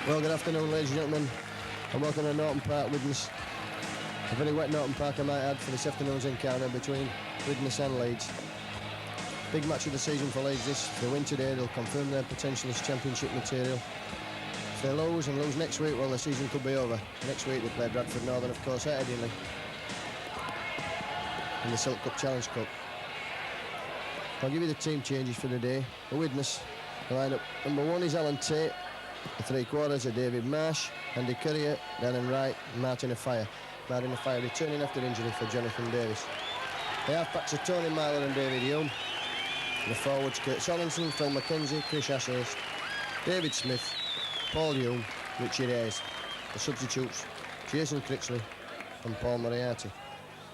Well, good afternoon, ladies and gentlemen, and welcome to Norton Park, Widnes. A very wet Norton Park, I might add, for this afternoon's encounter between Widnes and Leeds. Big match of the season for Leeds this. If they win today, they'll confirm their potential as championship material. If they lose and lose next week, well, the season could be over. Next week they play Bradford Northern, of course, at Headingley in the Silk Cup Challenge Cup. I'll give you the team changes for the day. For Widnes, the lineup number 1 is Alan Tate. The 3/4 are David Marsh, Andy Currier, Darren Wright, and Martin Afire. Martin Afire returning after injury for Jonathan Davis. The half-backs are Tony Myler and David Hume. The forwards, Kurt Sorensen, Phil McKenzie, Chris Ashurst, David Smith, Paul Hume, Richard Hayes. The substitutes, Jason Critchley and Paul Moriarty,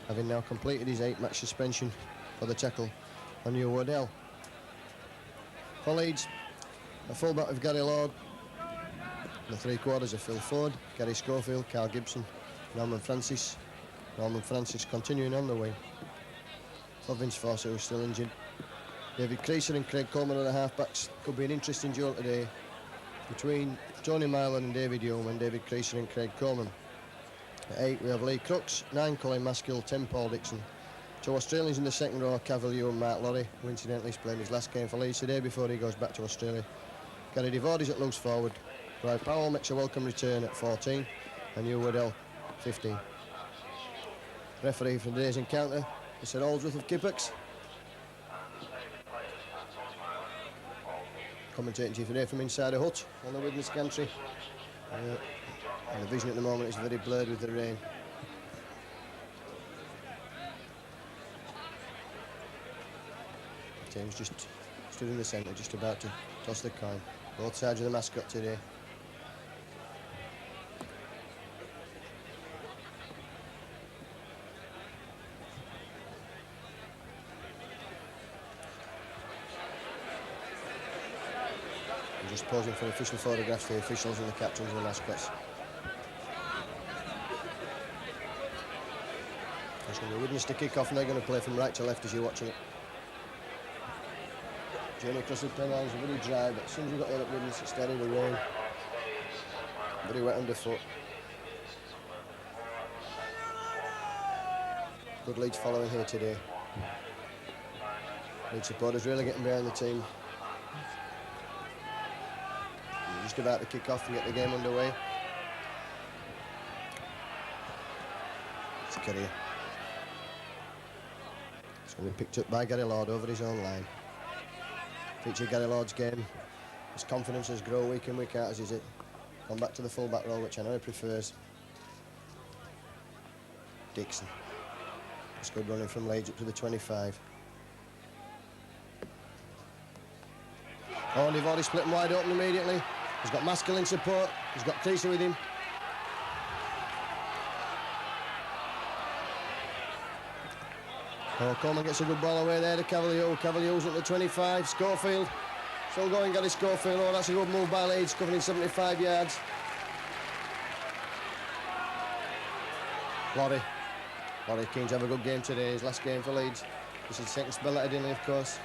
having now completed his 8-match suspension for the tackle on Hugh Waddell. For Leeds, a full-back of Gary Lord. The 3/4 are Phil Ford, Gary Schofield, Carl Gibson, Norman Francis. Norman Francis continuing on the wing. For Vince Fawcett, who's still injured. David Creaser and Craig Coleman are the half-backs. Could be an interesting duel today between Tony Myler and David Hume, and David Creaser and Craig Coleman. At 8 we have Lee Crooks, 9 Colin Maskill, 10 Paul Dixon. 2 Australians in the second row, Cavalier and Mark Lorry, who incidentally is playing his last game for Leeds today before he goes back to Australia. Gary Devord is at loose forward. Roy Powell makes a welcome return at 14, and Hugh Waddell 15. Referee for today's encounter is Sir Aldworth of Kippocks. Commentating to you today from inside a hut on the Widnes gantry. And the vision at the moment is very blurred with the rain. The team's just stood in the centre, just about to toss the coin. Both sides of the mascot today. Just posing for official photographs, the officials and the captains and the mascots. It's going to be Widnes to kick off, and they're going to play from right to left as you're watching it. Journey across the pen lines are very dry, but as soon as you got there at Widnes, it started to rain. Very wet underfoot. Good Leeds following here today. Leeds supporters really getting behind the team. Just about to kick off and get the game underway. It's Currier. It's going to be picked up by Gary Lord over his own line. Feature Gary Lord's game. His confidence has grown week in, week out as he's gone back to the full-back role, which I know he prefers. Dixon. It's good running from Leeds up to the 25. Oh, and they've already split him wide open immediately. He's got Maskill in support. He's got Creaser with him. Oh, Coleman gets a good ball away there to Cavalier. Cavalier's at the 25. Schofield. Still going, Gary Schofield. Oh, that's a good move by Leeds, covering 75 yards. Lorry keen to have a good game today. His last game for Leeds. This is the second spell at Headingley, of course.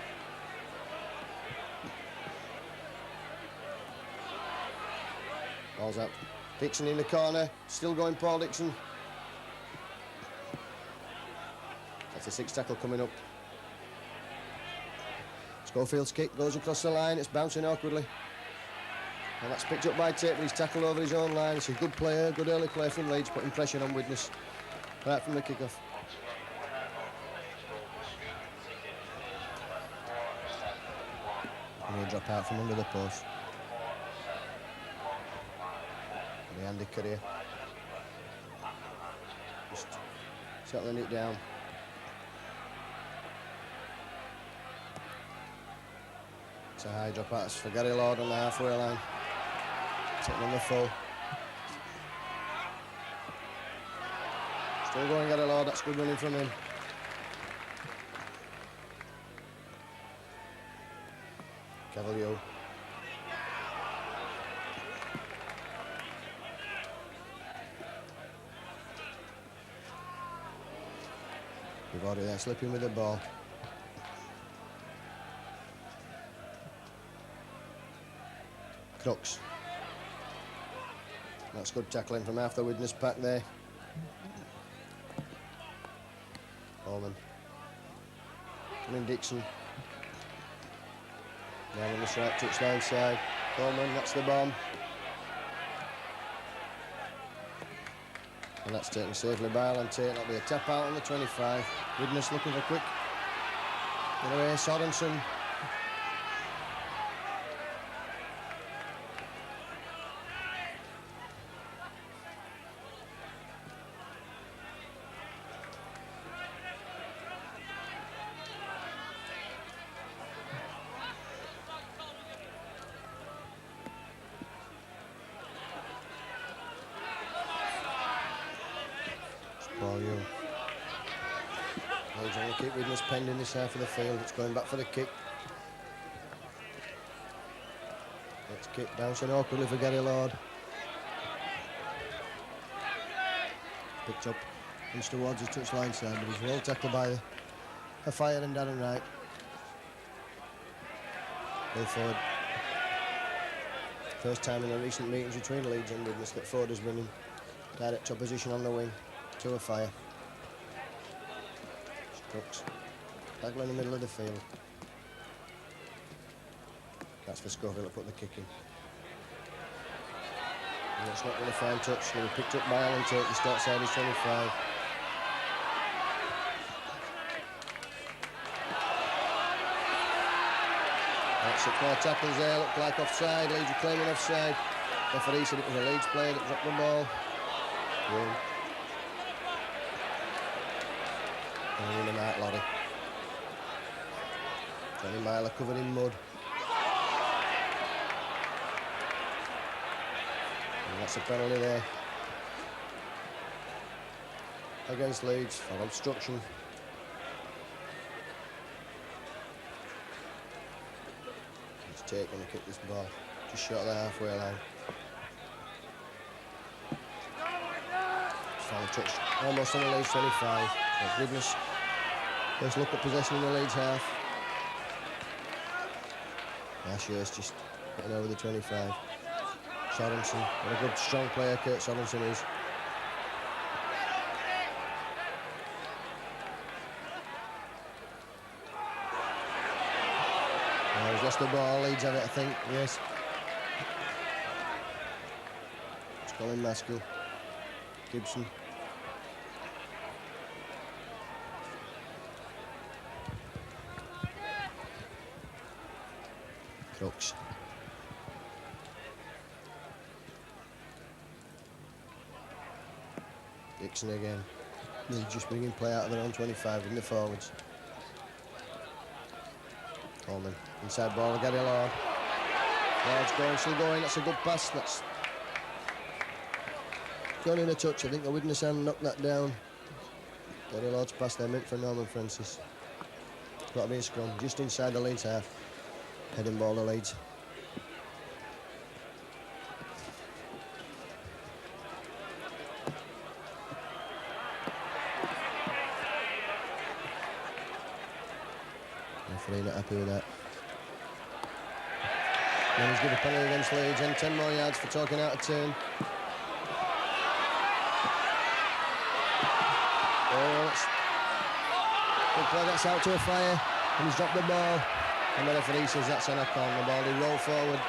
Ball's up. Dixon in the corner. Still going, Paul Dixon. That's a 6th tackle coming up. Schofield's kick goes across the line. It's bouncing awkwardly. And that's picked up by Tate, but he's tackled over his own line. It's a good player, good early play from Leeds, putting pressure on Widnes right from the kick-off. And he'll drop out from under the post. Andy Currier just settling it down. It's a high drop out for Gary Lord on the halfway line. Sitting on the full. Still going, Gary Lord. That's good running from him. Cavalier. Devord there, slipping with the ball. Crooks. That's good tackling from half the Widnes pack there. Coleman. Coming Dixon. Now on this right touchline side. Coleman, that's the bomb. And that's taken safely by Alan Tate. That'll be a tap out on the 25. Widnes looking for quick. Get away, Sorensen. Leeds on the kick, Widnes pending this half of the field. It's going back for the kick. It's kick bouncing awkwardly for Gary Lord. Picked up inch towards the touchline side, but he's well tackled by a fire and Darren Wright. Bill Ford. First time in the recent meetings between Leeds and Widnes that Ford has been in direct opposition on the wing to a fire. Brooks. Bagler in the middle of the field. That's for Scoville to put the kick in. And it's not going to find touch. He'll be picked up by Alan Tate, just outside his 25. That's 6 more tackles there, looked like offside. Leeds are claiming offside. Referee said it was a Leeds player that dropped the ball. Yeah. And in the night, Loddy. Johnny Myler covered in mud. And that's a penalty there. Against Leeds for obstruction. It's Tate going to kick this ball just short of the halfway line. Final touch almost on the Leeds 25. Oh, Widnes. First look at possession in the Leeds half. Ashurst just getting over the 25. Sorensen, what a good strong player Kurt Sorensen is. Oh, he's lost the ball, Leeds have it I think, yes. It's Colin Maskell. Gibson. Crooks. Dixon again. They're just bringing play out of their own 25 in the forwards. Coleman. Inside ball, Gary Lord. Lord's going, still going. That's a good pass. That's gone in a touch. I think the Widnes hand knocked that down. Gary Lord's pass there meant for Norman Francis. Got to be a scrum just inside the Leeds half. Heading ball to Leeds. Referee not happy with that. And he's given a penalty against Leeds and 10 more yards for talking out of turn. Oh, that's good play, that's out to a fire. And he's dropped the ball. And the referee says that's a knock on the ball. He rolled forward.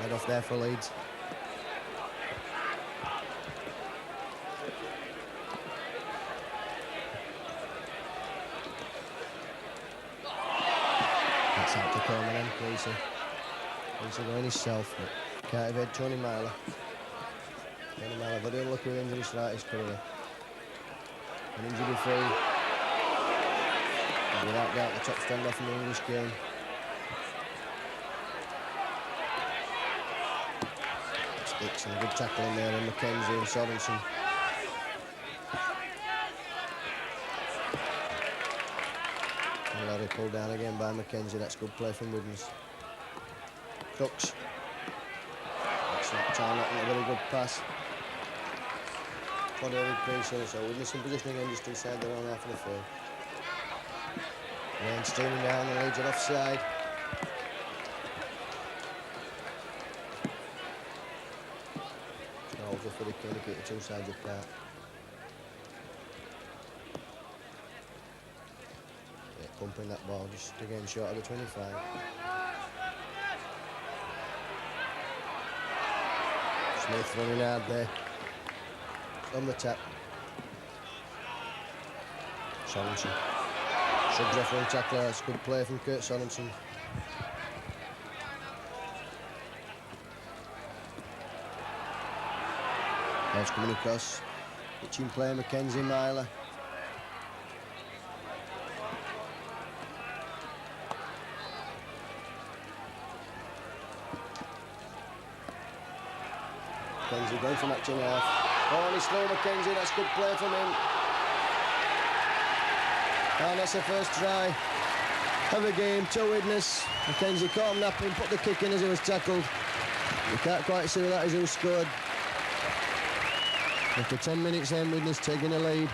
Head off there for Leeds. That's out to Coleman and Cleese. Cleese going himself, but can't evade Tony Myler. Tony Myler, very unlucky with injury throughout his career. An injury free. And without doubt the top standoff in the English game. It's Dixon, a good tackle in there, and Mackenzie and Sorensen. And Larry pulled down again by Mackenzie. That's good play from Widnes. Crooks. That's not time, not a very good pass. For David Pearson, so Widnes in position again just inside their own half of the field. Then steaming down, the Leeds are offside. Gives a free kick, keep the two sides apart. Yeah, pumping that ball, just again short of the 25. Smith running hard there. On the tap. Sorensen. Subs off one tackler, that's good play from Kurt Sorensen. Ball's coming across. Pitching play, Mackenzie Myler. Mackenzie going for matching half. Oh, and he's slow, Mackenzie, that's good play from him. And that's the first try of the game to Widnes. Mackenzie caught him napping, put the kick in as he was tackled. You can't quite see that as who scored. After 10 minutes in, Widnes taking a lead.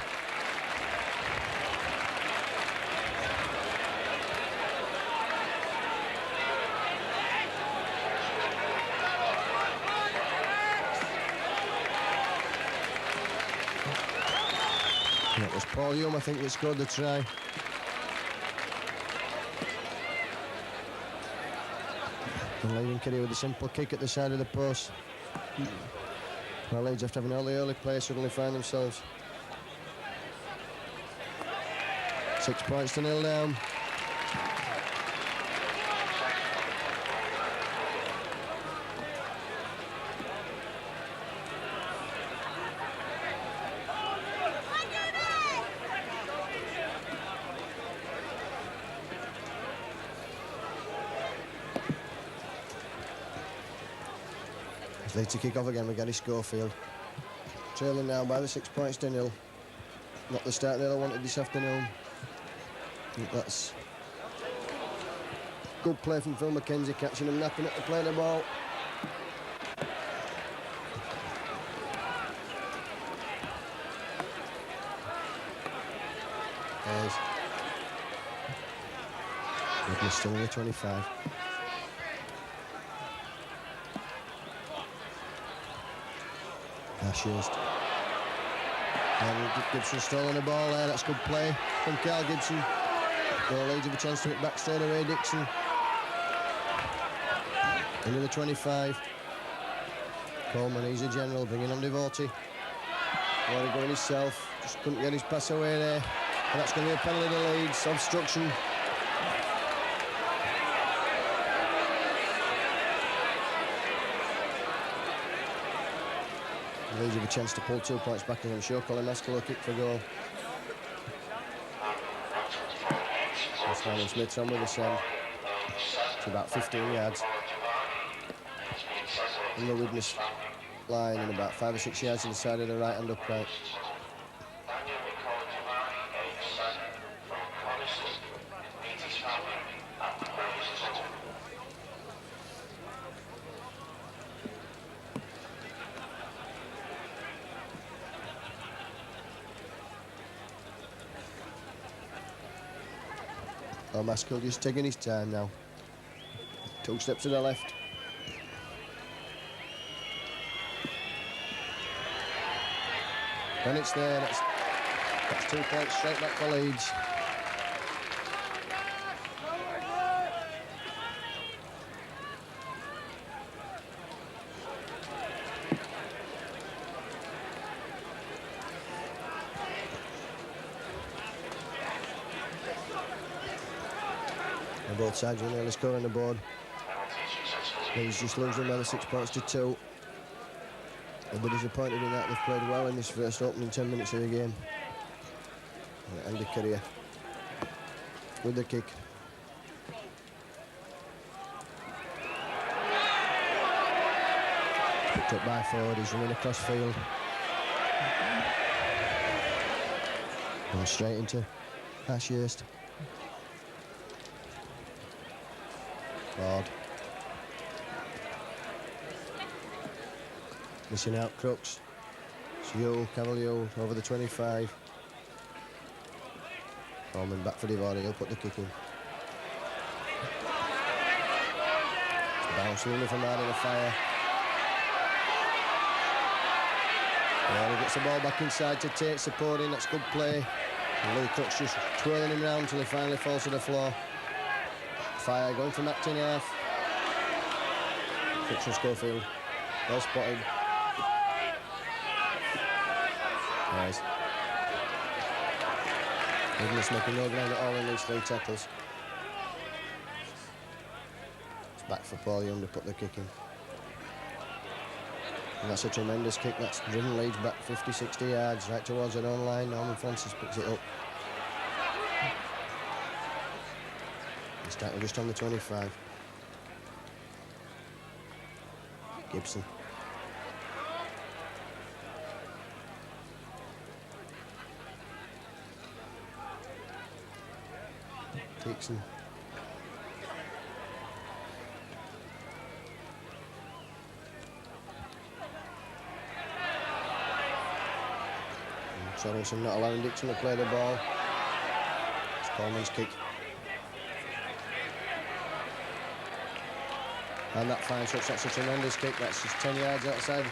And it was Paul Hume, I think, that scored the try. And leading Kerry with a simple kick at the side of the post. Well, Leeds, after having all the early players, suddenly find themselves 6 points to 0 down. Leeds to kick off again with Gary Schofield. Trailing now by the 6 points to 0. Not the start that I wanted this afternoon. I think that's good play from Phil Mackenzie, catching him napping at the play of the ball. There's Widnes still in the 25. Ashurst. And Gibson stolen the ball there, that's good play from Carl Gibson. Well, Leeds have a chance to hit back straight away, Dixon. Into the 25. Coleman, he's a general, bringing on Devotee. Wanted going himself, just couldn't get his pass away there. And that's going to be a penalty to Leeds, obstruction. Leeds have a chance to pull 2 points back, and I'm sure Colin Maskell will kick for goal. So Simon Smith's on with the send. It's about 15 yards. And the Widnes line, and about 5 or 6 yards to the side of the right hand upright. Oh, Maskell just taking his time now. 2 steps to the left. And it's there. That's 2 points straight back for Leeds. Both sides will nearly score on the board. He's just losing another 6 points to 2. I'll be disappointed in that. They've played well in this first opening 10 minutes of the game. Andy Currier with the kick. Picked up by Ford, he's running across field. Going straight into Ashurst. Ford. Missing out Crooks. It's Cavalier over the 25. Coleman back for Devotee, he'll put the kick in. Bounce only from out of the fire. Well, he gets the ball back inside to Tate supporting. That's good play. And Lee Cook's just twirling him round until he finally falls to the floor. Fire going from that 10.5. Cooks from Schofield. Well spotted. Nice. Widnes making no ground at all in these 3 tackles. It's back for Paul Young to put the kick in. And that's a tremendous kick. That's driven Leeds back 50, 60 yards, right towards their own line. Norman Francis picks it up. He's tackled just on the 25. Gibson. Dixon. Sorensen not allowing Dixon to play the ball. It's Coleman's kick. And that fine touch, that's a tremendous kick. That's just 10 yards outside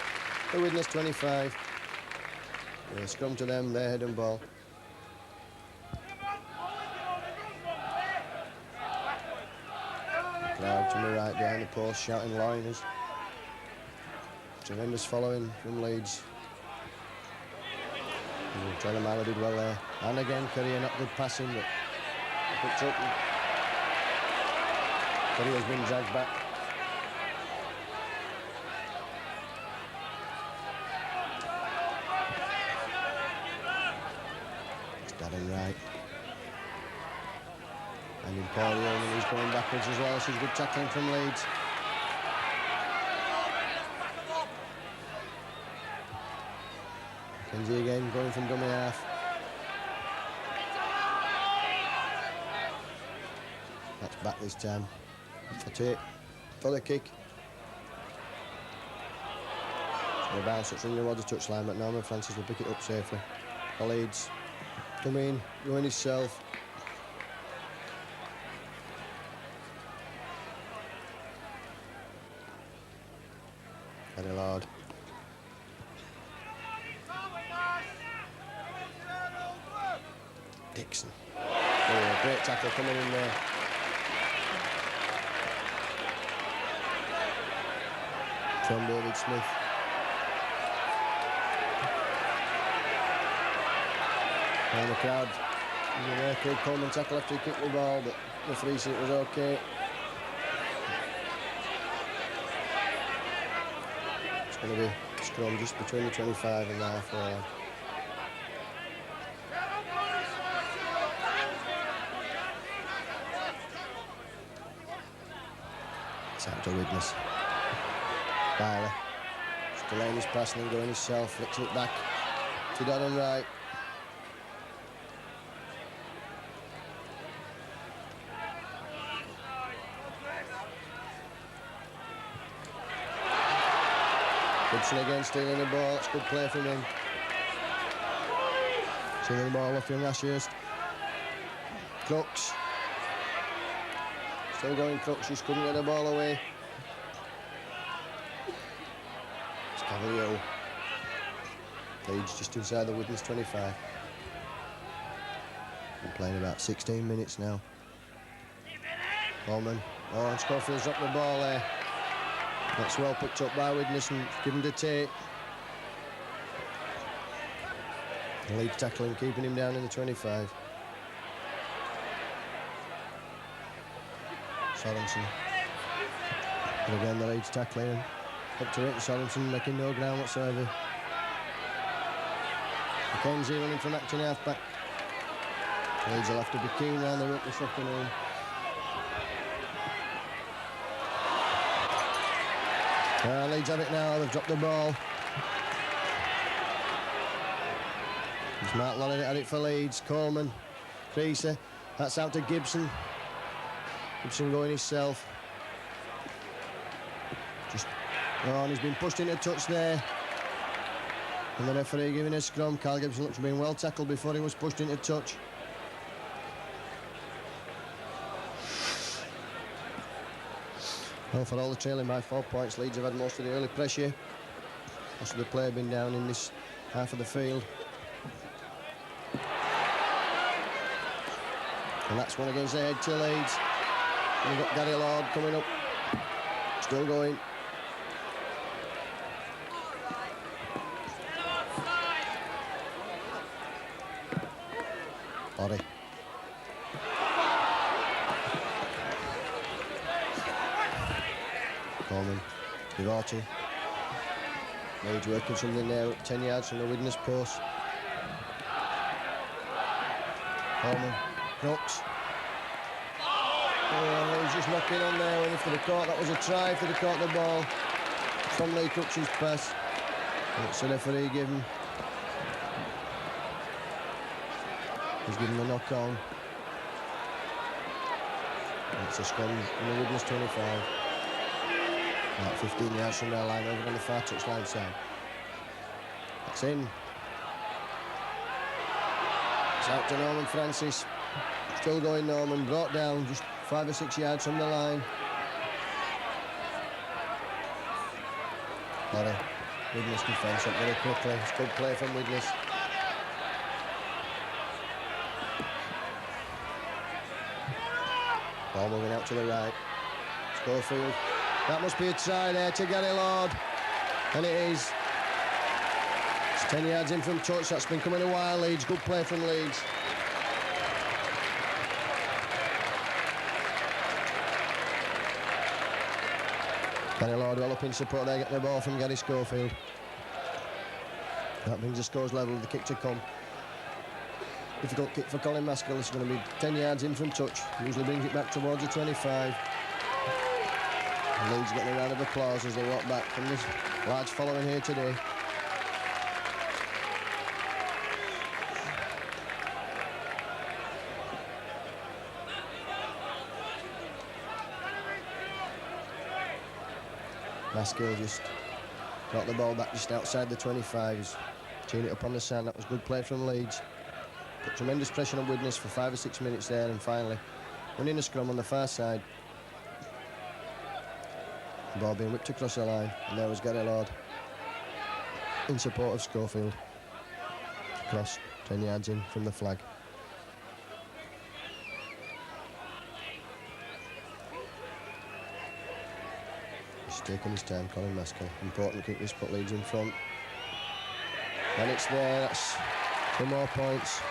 the Widnes 25. Yeah, scrum to them, their head and ball. Crowd to my right behind the post shouting Liners. Tremendous following from Leeds. Taylor Miller did well there. And again, Currier not good passing, but picked up. Currier's been dragged back. It's Darren Wright. And in Paul Young, and he's going backwards as well. So good tackling from Leeds. Kenzie again going from dummy half. That's back this time. For Tate for the kick. The bounce that's in towards the touchline, but Norman Francis will pick it up safely. For Leeds. Come in, going himself. Very loud. Dixon. Oh, great tackle coming in there. From David Smith. And the crowd, called Coleman tackle after he kicked the ball, but the free said it was okay. It's going to be a scrum just between the 25 and the halfway line. It's out to Widnes. Byler. Just delaying his passing and going himself, flicks it back to Darren Wright. Gibson again stealing the ball. It's good play from him. Stealing the ball off from Ashurst. Crooks. Still going Crooks, just couldn't get the ball away. It's Cavalier. Leeds just inside the Widnes 25. Been playing about 16 minutes now. Coleman. Oh, and Schofield's dropped the ball there. That's well picked up by Widnes and given to Tate. Leeds tackling, keeping him down in the 25. Sorensen. And again the Leeds tackling. Up to it, Sorensen making no ground whatsoever. Mackenzie running from acting half back. Leeds will have to be keen round the ruck this afternoon. Leeds have it now, they've dropped the ball. It's Mark Lonnie that had it for Leeds. Coleman, Creaser, that's out to Gibson. Gibson going himself. And he's been pushed into touch there. And the referee giving a scrum. Carl Gibson looks to have been well tackled before he was pushed into touch. Well, for all the trailing by 4 points, Leeds have had most of the early pressure. Most of the play have been down in this half of the field. And that's one against the head to Leeds. And we've got Gary Lord coming up. Still going. Ori. Coleman. Divorti. Leeds working something there, 10 yards from the Widnes post. Coleman. Crooks. Oh, he's just knocking on there. And if they'd have caught, that was a try if they'd have caught the ball from Lee Crooks' pass. It's the referee given. He's given a knock on. It's a scrum in the Widnes 25. About 15 yards from their line, over on the far touchline side. That's in. It's out to Norman Francis. Still going Norman, brought down just 5 or 6 yards from the line. Ori, Widnes defence up very quickly. It's good play from Widnes. Ball moving out to the right. Schofield. That must be a try there to Gary Lord. And it is. It's 10 yards in from touch. That's been coming a while, Leeds. Good play from Leeds. Gary Lord well up in support there, getting the ball from Gary Schofield. That brings the scores level, the kick to come. Difficult kick for Colin Maskell. It's going to be 10 yards in from touch. Usually brings it back towards the 25. And Leeds getting a round of applause as they walk back from this large following here today. Maskell just got the ball back just outside the 25. He's teeing it up on the sand. That was good play from Leeds. Put tremendous pressure on Widnes for 5 or 6 minutes there, and finally winning a scrum on the far side. The ball being whipped across the line, and there was Gary Lord in support of Schofield. Cross 10 yards in from the flag. He's taking his time, Colin Maskell. Important kick, this put Leeds in front. And it's there, that's 2 more points.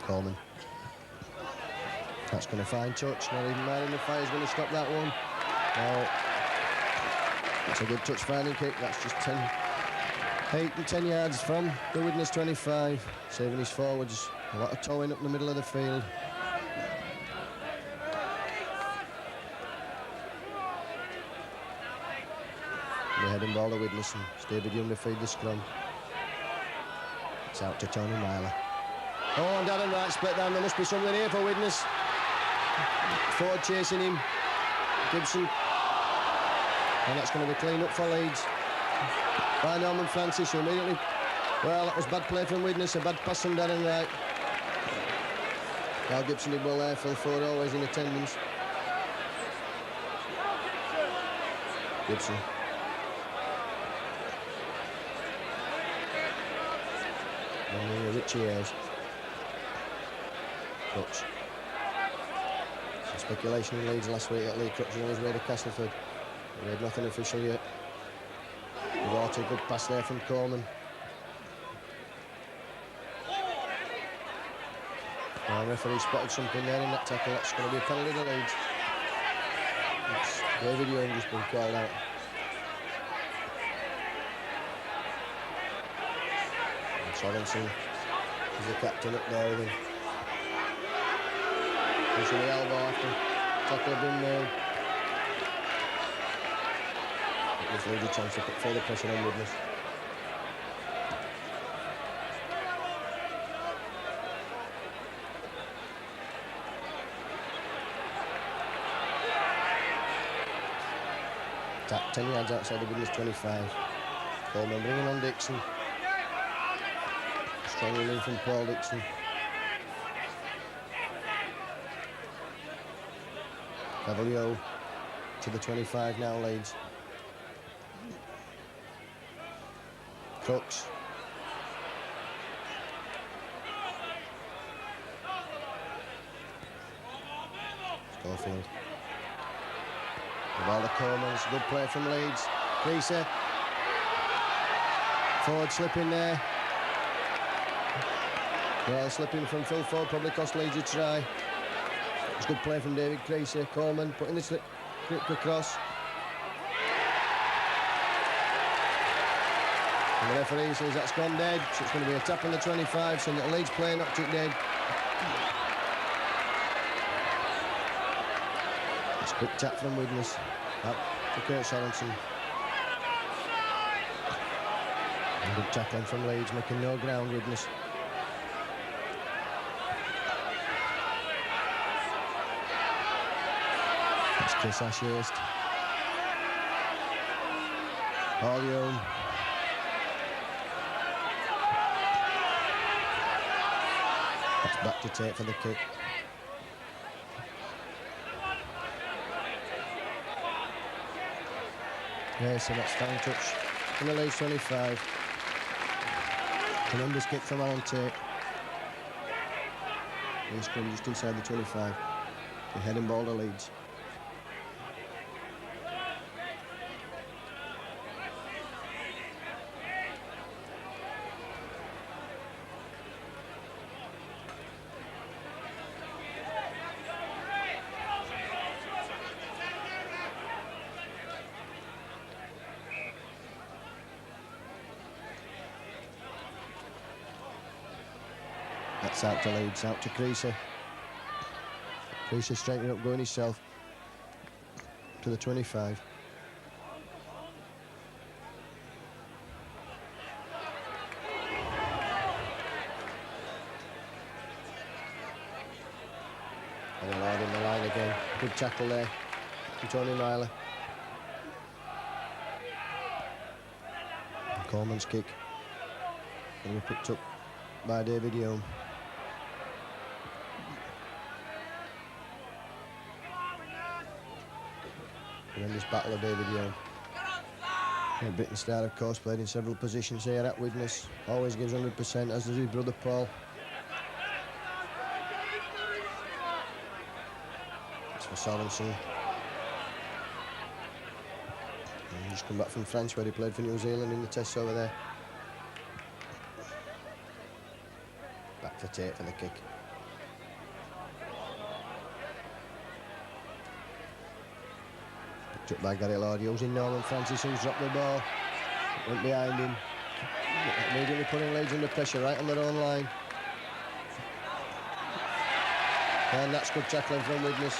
Coleman. That's going to find touch. Not even minding the fire's going to stop that one. No. It's a good touch finding kick. That's just 8 and 10 yards from the Widnes 25. Saving his forwards. A lot of towing up the middle of the field. The heading ball to Widnes, and it's David Young to feed the scrum. It's out to Tony Myler. Oh, and Darren Wright split down. There must be something here for Widnes. Ford chasing him. Gibson. And that's going to be clean up for Leeds. By Norman Francis, who immediately... Well, that was bad play from Widnes. A bad pass from Darren Wright. Carl Gibson did well there. Phil Ford always in attendance. Gibson. And Richie Ayres. Crooks. Some speculation in Leeds last week that Lee Crooks was on his way to Castleford. We had nothing official yet. Water, good pass there from Coleman. The referee spotted something there in that tackle. That's going to be a penalty to Leeds. It's David Young just been called out. And Sorensen is the captain up there with him. Pushing the elbow after tackle had been made. It gives Leeds a chance to put further pressure on Widnes. Tap 10 yards outside the Widnes 25. Coleman bringing on Dixon. Strong in from Paul Dixon. Cavalier. To the 25 now, Leeds. Crooks. Schofield. The ball to Coleman's. Good play from Leeds. Creasy. Ford slipping there. Well, slipping from Phil Ford probably cost Leeds a try. It's good play from David Creasy. Coleman putting the slip quick across. And the referee says that's gone dead, so it's going to be a tap on the 25, so that Leeds player knocked it dead. It's a quick tap from Widnes. Up to Kurt Sorensen. And good tackling from Leeds, making no ground, Widnes. It's Chris Ashurst. All young. That's back to take for the kick. Yeah, so that's fine touch from the Leeds 25. Tremendous kick from Alan Tate. He's come just inside the 25. The head and ball to Leeds. That's out to Leeds, out to Creasy. Creasy straightening up, going himself to the 25. And allowed in the line again. Good tackle there from Tony Myler. And Coleman's kick. And we picked up by David Young. Tremendous battle of David Young. A Britain star, of course, played in several positions here at Widnes. Always gives 100%, as does his brother Paul. It's for Sorensen. And just come back from France, where he played for New Zealand in the tests over there. Back for Tate for the kick. Picked up by Gary Lord, using Norman Francis, who's dropped the ball. Went behind him. Immediately putting Leeds under pressure right on their own line. And that's good tackling from Widnes.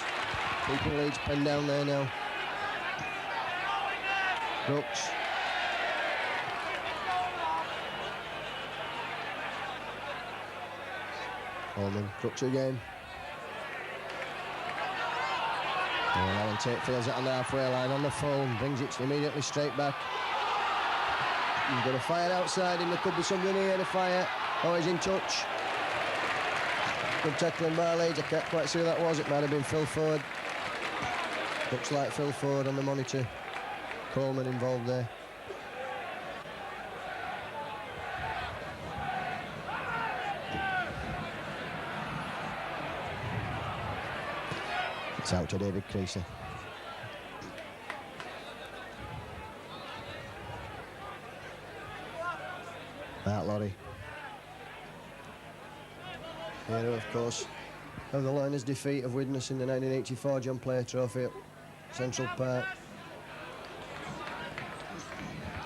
Keeping Leeds penned down there now. Brooks. Holman, Crooks again. And Alan Tate feels it on the halfway line on the full, brings it immediately straight back. He's got a fire outside him, there could be something here to fire. Oh, he's in touch. Good tackling by Leeds, I can't quite see who that was, it might have been Phil Ford. Looks like Phil Ford on the monitor. Coleman involved there. It's out to David Creasy. Matt Lorry. Hero, of course, of the Liners' defeat of Widnes in the 1984 John Player Trophy at Central Park.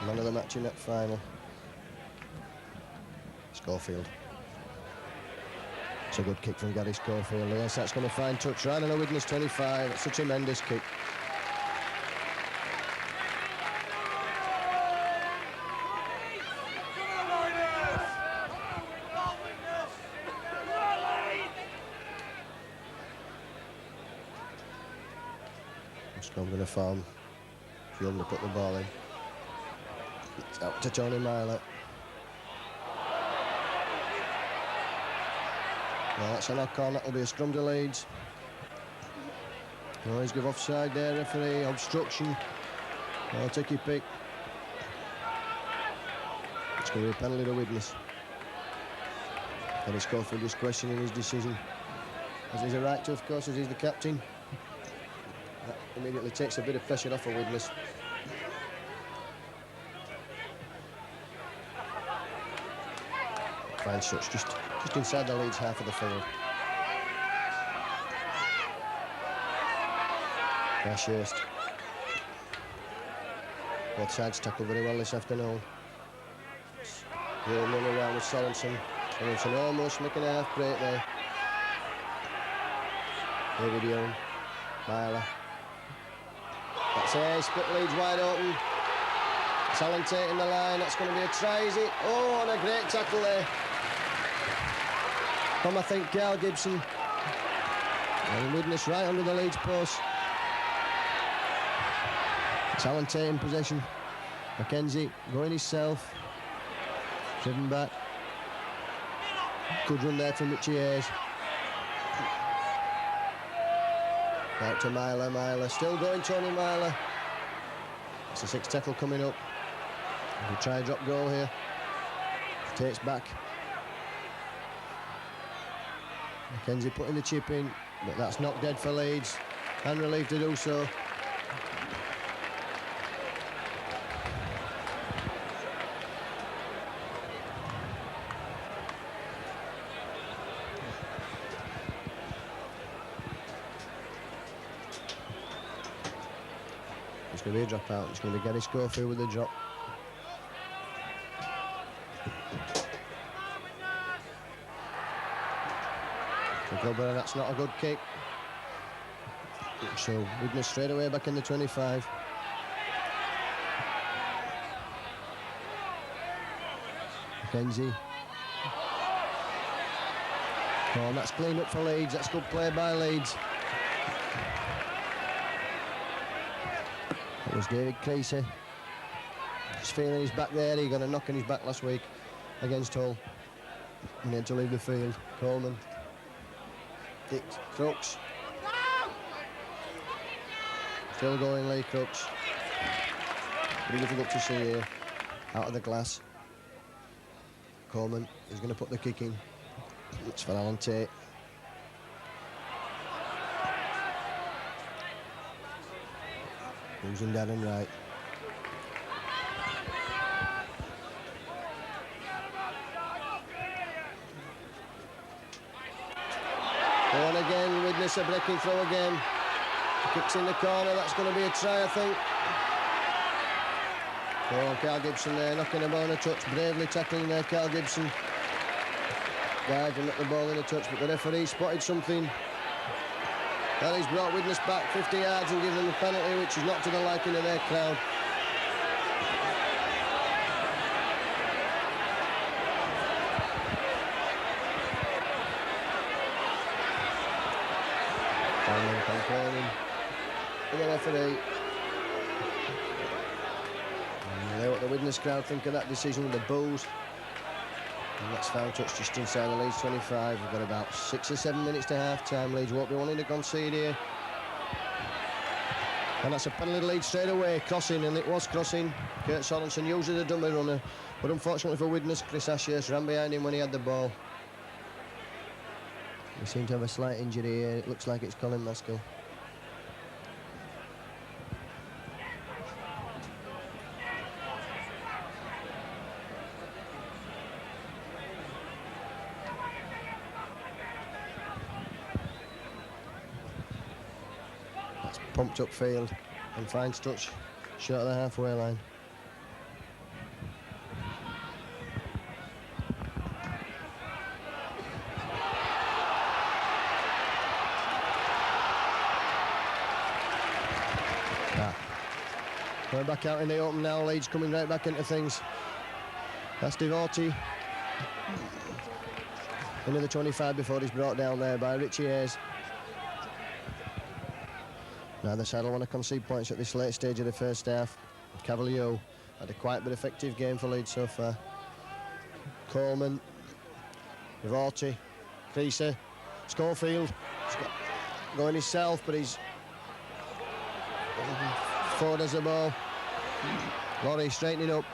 Man of the match in that final. Schofield. It's a good kick from Gary Schofield. Yes, that's going to find touch right on the Widnes 25. It's a tremendous kick. Scrum going to farm. Young to put the ball in. It's out to Tony Myler. Well, that's a knock on. That'll be a scrum to Leeds. No, he's give offside there, referee. Obstruction. I'll take your pick. It's going to be a penalty to Widnes. And Schofield just questioning his decision. As he's a right to, of course, as he's the captain. That immediately takes a bit of pressure off of Widnes. Fine touch, just inside the Leeds half of the field. Ashurst. Both sides tackle very well this afternoon. Running around with Sorensen. Sorensen almost making a half break there. David Young. Myler. That's it, split Leeds wide open. Salon taking the line, that's going to be a try, is it? Oh, and a great tackle there. From, I think, Carl Gibson. And Widnes right under the Leeds post. Salon taking possession. Mackenzie going himself. Driven back. Good run there from Richie Hayes. Back to Myler, Myler. Still going, Tony Myler. It's a 6 tackle coming up. We'll try a drop goal here. Takes back. Mackenzie putting the chip in, but that's not dead for Leeds. And relieved to do so. It's going to be a drop out. It's going to be Gary Schofield with the drop. But that's not a good kick. So Widnes straight away back in the 25. Mackenzie. Oh, and that's clean up for Leeds. That's good play by Leeds. It was David Creasy. Just feeling his back there. He got a knock in his back last week against Hull. And he had to leave the field. Coleman. Dick Crooks. Still going, Lee Crooks. Pretty difficult to see here. Out of the glass. Coleman is going to put the kick in. It's for Alan Tate. Using Darren Wright. And again, Widnes are breaking through again. Kicks in the corner, that's going to be a try, I think. Oh, Carl Gibson there, knocking the ball in a touch, bravely tackling there, Carl Gibson. Died and knocked the ball in a touch, but the referee spotted something. That he's brought Widnes back 50 yards and given them a penalty, which is not to the liking of their crowd. Complaining to the referee. And know what the Widnes crowd think of that decision with the boos. And that's foul touch just inside the Leeds 25. We've got about 6 or 7 minutes to half time. Leeds won't be wanting to concede here. And that's a penalty to Leeds straight away. Crossing, and it was crossing. Kurt Sorensen uses a dummy runner. But unfortunately for Widnes, Chris Ashurst ran behind him when he had the ball. We seem to have a slight injury here. It looks like it's Colin Maskell. That's pumped up field and finds touch short of the halfway line. We're back out in the open now. Leeds coming right back into things. That's Devotee. Into the 25 before he's brought down there by Richie Hayes. Neither side will want to concede points at this late stage of the first half. Cavalier had a quite but effective game for Leeds so far. Coleman, Devotee, Creasy, Schofield. He's got going himself, but he's Ford has the ball. Laurie straightening up.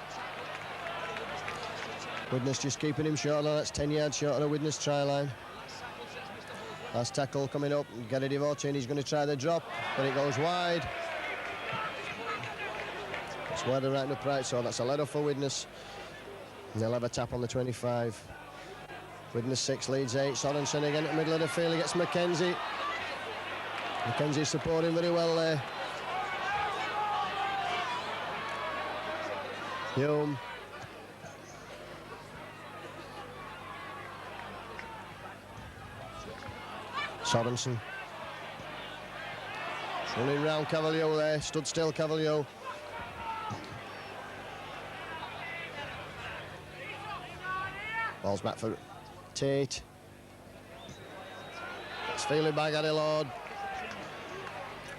Widnes just keeping him short. That's 10 yards short of the Widnes try line. Last tackle coming up. Gary Devotin, he's going to try the drop, but it goes wide. It's wider right and upright, so that's a let off for Widnes. And they'll have a tap on the 25. Widnes 6, Leeds 8. Sorensen again at the middle of the field. He gets McKenzie. McKenzie's supporting very well there. Hume. Sorensen. Running round Cavalier there. Stood still Cavalier. Ball's back for Tate. It's fielded by Gary Lord.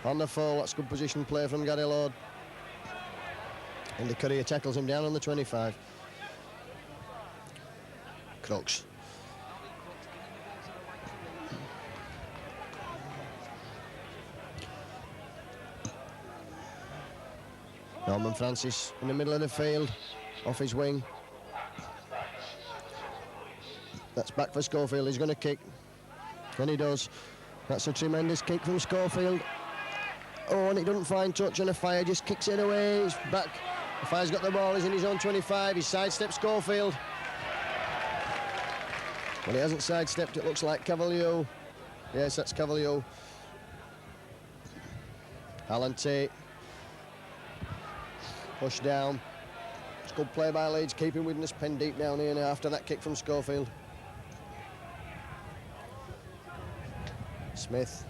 On the full, that's good position play from Gary Lord. And the Courier tackles him down on the 25. Crooks. Norman Francis in the middle of the field, off his wing. That's back for Schofield, he's going to kick. And he does. That's a tremendous kick from Schofield. Oh, and it doesn't find touch, and a Fire just kicks it away. He's back. The Fire's got the ball, he's in his own 25. He sidesteps Schofield. Well, he hasn't sidestepped, it looks like Cavalier. Yes, that's Cavalier. Alan Tate. Push down. It's good play by Leeds, keeping Widnes pen deep down here now after that kick from Schofield. Smith.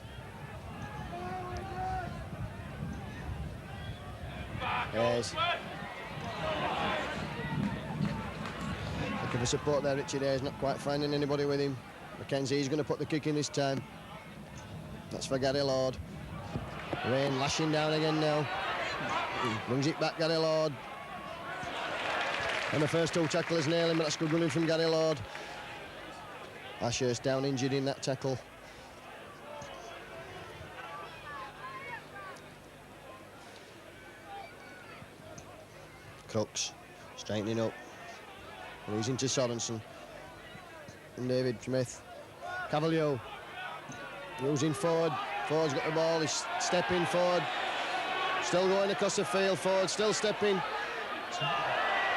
Hayes. Looking for support there, Richard Hayes, not quite finding anybody with him. McKenzie, he's going to put the kick in this time. That's for Gary Lord. Rain lashing down again now. Brings it back, Gary Lord. And the first two tacklers nail him, but that's good running from Gary Lord. Ashurst down injured in that tackle. Crooks straightening up. And he's into Sorensen. And David Smith. Cavalier. Using forward. Ford's got the ball, he's stepping forward. Still going across the field, Ford still stepping.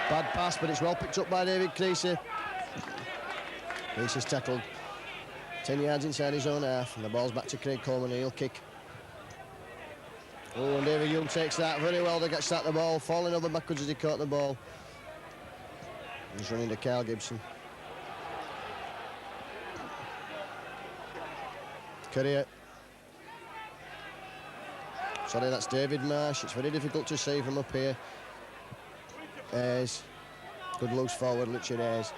Bad pass, but it's well picked up by David Creasy. Creasy's tackled 10 yards inside his own half, and the ball's back to Craig Coleman, and he'll kick. Oh, and David Young takes that very well to get at the ball, falling over backwards as he caught the ball. He's running to Kyle Gibson. Courier. Sorry, that's David Marsh. It's very difficult to see from up here. Hayes. Good loose forward, Richard Hayes.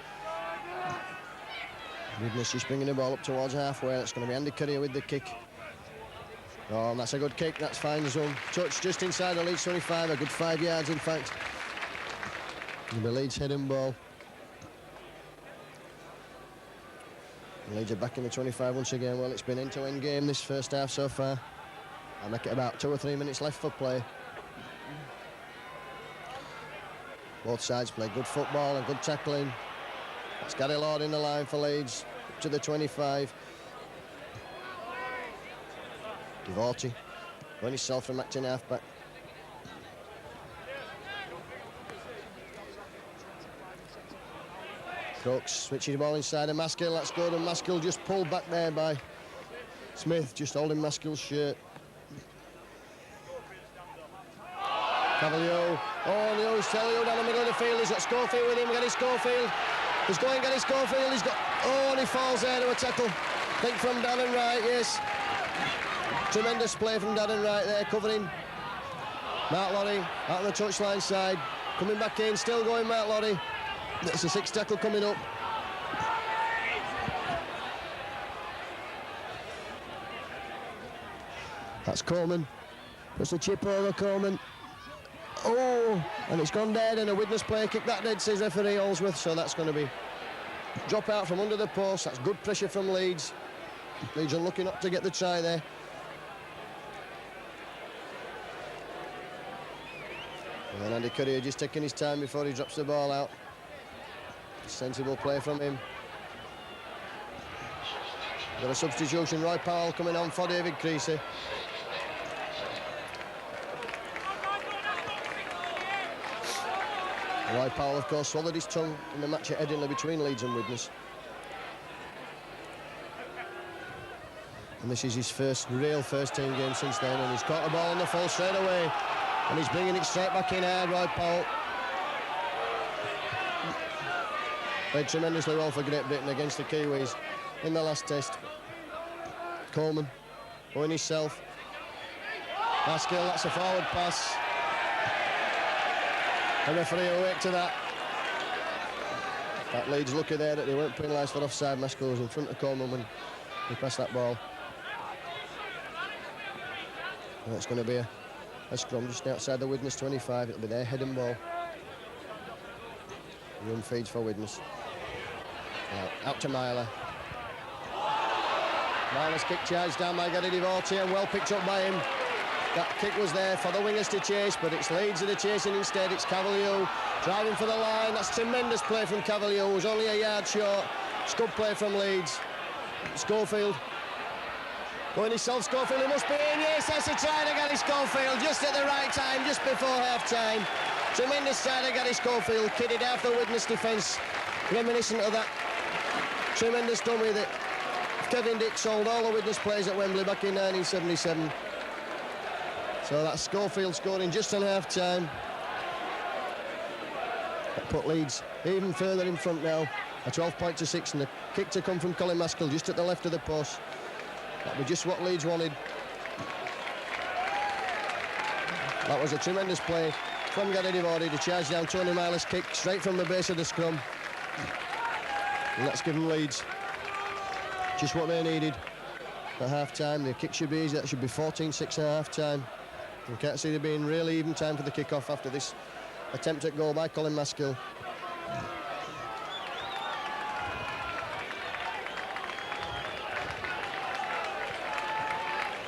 Widnes just bringing the ball up towards halfway. That's going to be Andy Courier with the kick. Oh, and that's a good kick. That's fine zone. Touch just inside the Leeds 25. A good 5 yards, in fact. And the Leeds heading ball. Leeds are back in the 25 once again. Well, it's been end-to-end game this first half so far. I'll make it about 2 or 3 minutes left for play. Both sides play good football and good tackling. That's Gary Lord in the line for Leeds, up to the 25. Devotti, going himself from acting half-back. Crooks switching the ball inside of Maskill, that's good, and Maskill just pulled back there by Smith, just holding Maskill's shirt. Cavalier, oh, and he's telling you down the middle of the field, he's got Schofield with him, Gary Schofield. He's going, Gary Schofield, he's got, oh, and he falls there to a tackle. I think from Darren Wright, yes. Tremendous play from Darren Wright there, covering Mark Lorry out on the touchline side. Coming back in, still going Mark Lorry. It's a 6th tackle coming up. That's Coleman. Puts the chip over Coleman. Oh, and it's gone dead, and a Widnes player kick that dead, says referee Holsworth, so that's going to be drop out from under the post. That's good pressure from Leeds. Leeds are looking up to get the try there. And Andy Courier just taking his time before he drops the ball out. Sensible play from him. Got a substitution, Roy Powell coming on for David Creasy. Roy Powell, of course, swallowed his tongue in the match at Headingley between Leeds and Widnes. And this is his real first team game since then, and he's caught the ball on the full straight away. And he's bringing it straight back in hard, Roy Powell. Played tremendously well for Great Britain against the Kiwis in the last test. Coleman, going himself. Haskell, that's a forward pass. The referee awake to that. That Leeds lucky there that they weren't penalised for offside. Maskell was in front of Coleman when he passed that ball. And it's going to be a scrum just outside the Widnes 25. It'll be their head and ball. Run feeds for Widnes. Out to Myler. Myler's kick charged down by Gary Devorty and well picked up by him. That kick was there for the wingers to chase, but it's Leeds that are chasing instead. It's Cavalier driving for the line. That's tremendous play from Cavalier, who's only a yard short. It's good play from Leeds. Schofield. Going himself, Schofield, he must be in. Yes, that's a try to Gary Schofield, just at the right time, just before half-time. Tremendous try to Gary Schofield, kidded half the Widnes defence. Reminiscent of that tremendous dummy that Kevin Dick sold all the Widnes players at Wembley back in 1977. So that's Schofield scoring just on half-time. That put Leeds even further in front now. A 12-6, and the kick to come from Colin Maskell just at the left of the post. That was just what Leeds wanted. That was a tremendous play from Gary Devorty to charge down Tony Myler's kick straight from the base of the scrum. And that's given Leeds just what they needed at half-time. The kick should be easy. That should be 14-6 at half-time. You can't see there being really even time for the kick-off after this attempt at goal by Colin Maskell.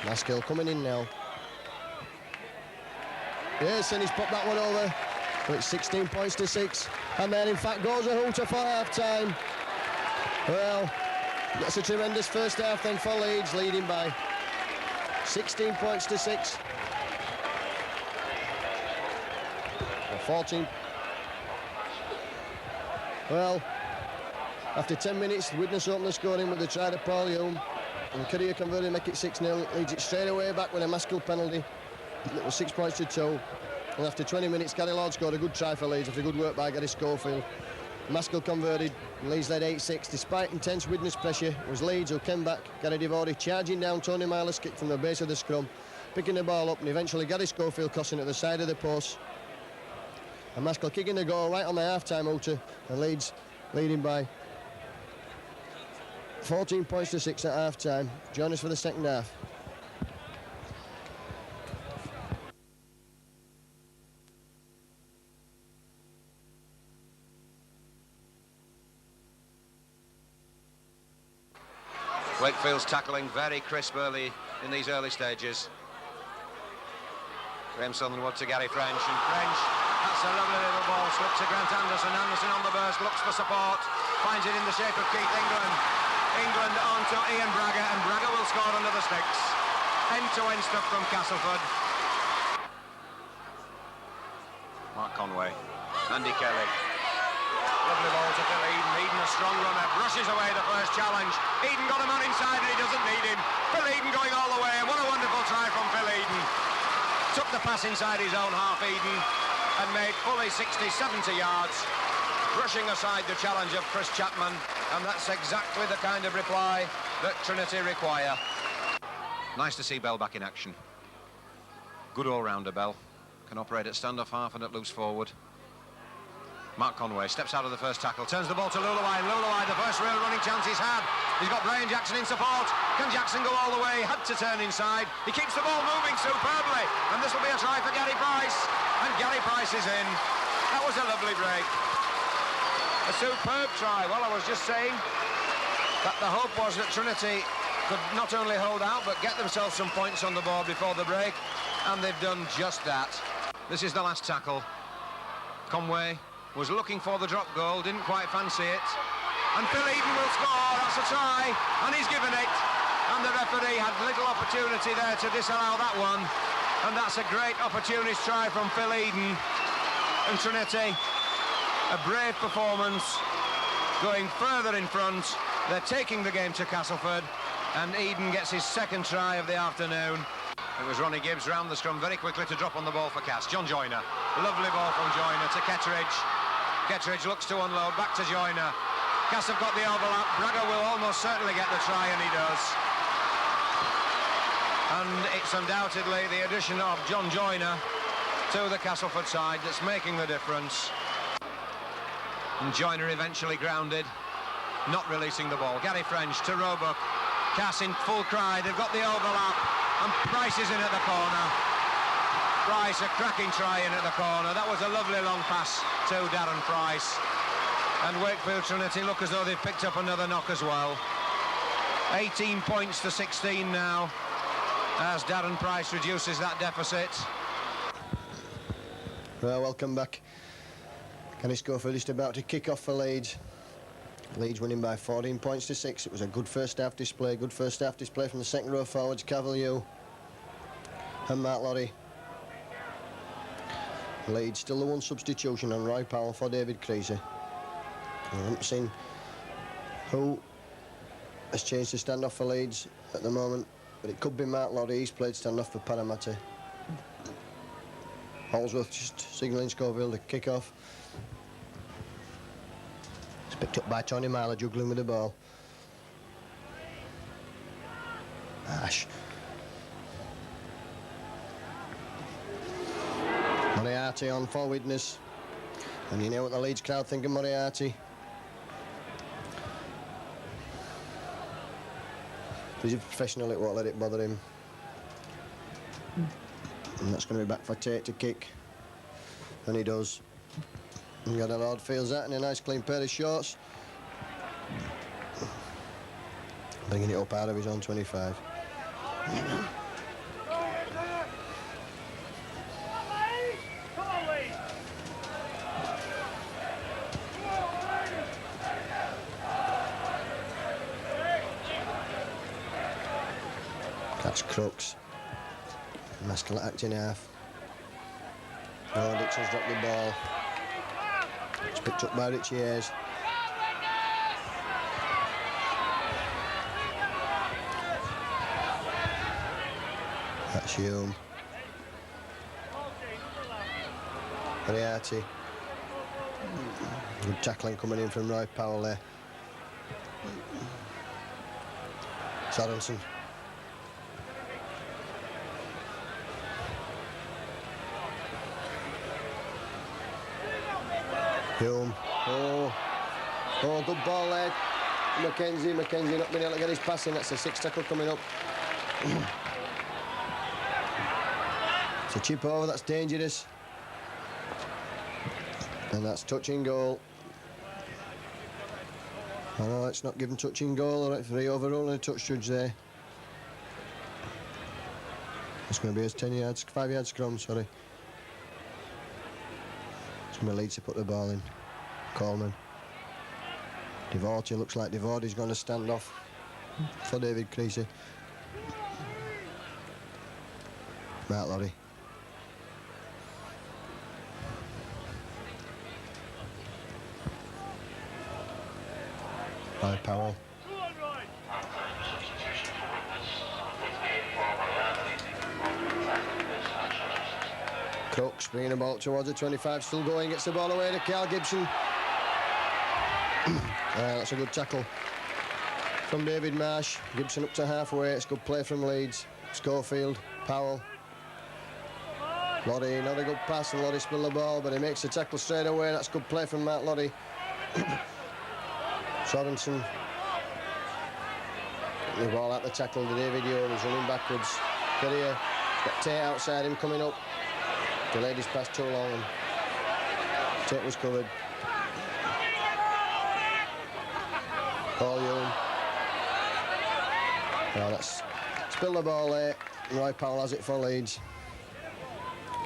Maskell coming in now. Yes, and he's popped that one over. But it's 16-6. And then, in fact, goes a hooter for half-time. Well, that's a tremendous first half then for Leeds, leading by 16-6. 14. Well, after 10 minutes, Widnes opened the scoring with the try to Paul Hume. And Courier converted, make it 6-0. Leads it straight away back with a Maskell penalty. It was 6-2. And after 20 minutes, Gary Lord scored a good try for Leeds after good work by Gary Schofield. Maskell converted, and Leeds led 8-6. Despite intense Widnes pressure, it was Leeds who came back. Gary Devorty charging down Tony Myler's kick from the base of the scrum, picking the ball up, and eventually Gary Schofield crossing at the side of the post. And Maskell kicking the goal right on the half-time hooter, and Leeds leading by 14-6 at half-time. Join us for the second half. Wakefield's tackling very crisp early in these early stages. Graham Sutherland to Gary French, and French, that's a lovely little ball, slipped to Grant Anderson. Anderson on the burst, looks for support, finds it in the shape of Keith England. England on to Ian Braga, and Braga will score under the sticks. End-to-end stuff from Castleford. Mark Conway, Andy Kelly. Lovely ball to Phil Eden. Eden, a strong runner, brushes away the first challenge. Eden got a man inside, and he doesn't need him. Phil Eden going all the way, and what a wonderful try from Phil Eden. Took the pass inside his own half, Eden, and made fully 60-70 yards, brushing aside the challenge of Chris Chapman, and that's exactly the kind of reply that Trinity require. Nice to see Bell back in action. Good all-rounder, Bell. Can operate at stand-off half and at loose forward. Mark Conway steps out of the first tackle, turns the ball to Lulawai, and Lulawai, the first real running chance he's had. He's got Brian Jackson in support. Can Jackson go all the way? Had to turn inside. He keeps the ball moving superbly, and this will be a try for Gary Price. And Gary Price is in. That was a lovely break. A superb try. Well, I was just saying that the hope was that Trinity could not only hold out, but get themselves some points on the board before the break, and they've done just that. This is the last tackle. Conway was looking for the drop goal, didn't quite fancy it. And Phil Eden will score, that's a try, and he's given it. And the referee had little opportunity there to disallow that one. And that's a great opportunist try from Phil Eden. And Trinity, a brave performance, going further in front. They're taking the game to Castleford, and Eden gets his second try of the afternoon. It was Ronnie Gibbs round the scrum very quickly to drop on the ball for Cass. John Joyner, lovely ball from Joyner to Kettridge. Kettridge looks to unload, back to Joyner. Cass have got the overlap. Braga will almost certainly get the try, and he does. And it's undoubtedly the addition of John Joyner to the Castleford side that's making the difference. And Joyner eventually grounded, not releasing the ball. Gary French to Roebuck. Cass in full cry, they've got the overlap, and Price is in at the corner. Price, a cracking try in at the corner. That was a lovely long pass to Darren Price. And Wakefield Trinity look as though they've picked up another knock as well. 18 points to 16 now, as Darren Price reduces that deficit. Well, welcome back. Kenny Schofield just about to kick off for Leeds. Leeds winning by 14 points to 6. It was a good first half display. Good first half display from the second row forwards, Cavalier and Mark Lorry. Leeds still the one substitution on Roy Powell for David Creasy. I haven't seen who has changed to stand off for Leeds at the moment, but it could be Mark Lorry. He's played stand off for Parramatta. Holsworth just signalling Schofield to kick off. It's picked up by Tony Marler, juggling with the ball. Ash. Moriarty on for Widnes. And you know what the Leeds crowd think of Moriarty. If he's a professional, it won't let it bother him. And that's going to be back for Tate to kick. And he does. And Gordon Lord feels that in a nice clean pair of shorts. Bringing it up out of his own 25. That's Crooks. Masculine acting half. Oh, Dixon's dropped the ball. It's picked up by Richie Hayes. That's Hume. Moriarty. Good tackling coming in from Roy Powell there. Sorensen. Hume. Oh, good ball there. Mackenzie not being able to get his pass in. That's a 6 tackle coming up. It's a chip over, that's dangerous. And that's touching goal. Oh no, it's not given touching goal. The referee overruling a touch judge there. It's going to be a 5-yard scrum, sorry. Leeds to put the ball in. Coleman. Devorty, looks like Devorty's going to stand off for David Creasy. Mark Lorry. By Powell. Crooks bringing the ball towards the 25, still going, gets the ball away to Carl Gibson. That's a good tackle from David Marsh. Gibson up to halfway, it's good play from Leeds. Schofield, Powell. Lorry, not a good pass, and Lorry spilled the ball, but he makes the tackle straight away. That's good play from Matt Lorry. Sorensen. The ball at the tackle to David Hume, he's running backwards. Courier, got Tate outside him coming up. Delayed his pass too long and Tate was covered. Paul Hume. Well, that's spilled the ball late. Roy Powell has it for Leeds.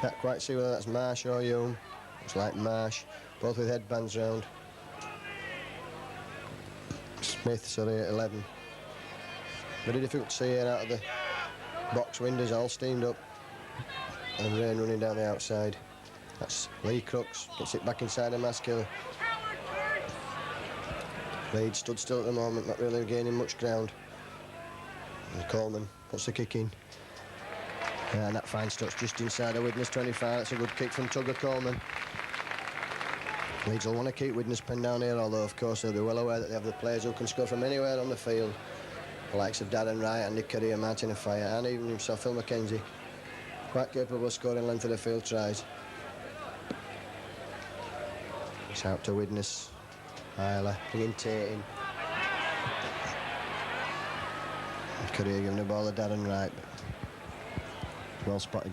Can't quite see whether that's Marsh or Hume. Looks like Marsh, both with headbands round. Smith, sorry, at 11. Very difficult to see here out of the box windows, all steamed up. And rain running down the outside. That's Lee Crooks, gets it back inside of Maskill. Leeds stood still at the moment, not really gaining much ground. And Coleman puts the kick in. And that fine touch just inside of Widnes 25. That's a good kick from Tugger Coleman. Leeds will want to keep Widnes pinned down here, although of course they'll be well aware that they have the players who can score from anywhere on the field. The likes of Darren Wright, Andy Currier, Martin Afire, and even himself, Phil McKenzie. Quite capable of scoring length of the field tries. It's out to Widnes. Isla bringing Tate in. Currier giving the ball to Darren Wright. Well spotted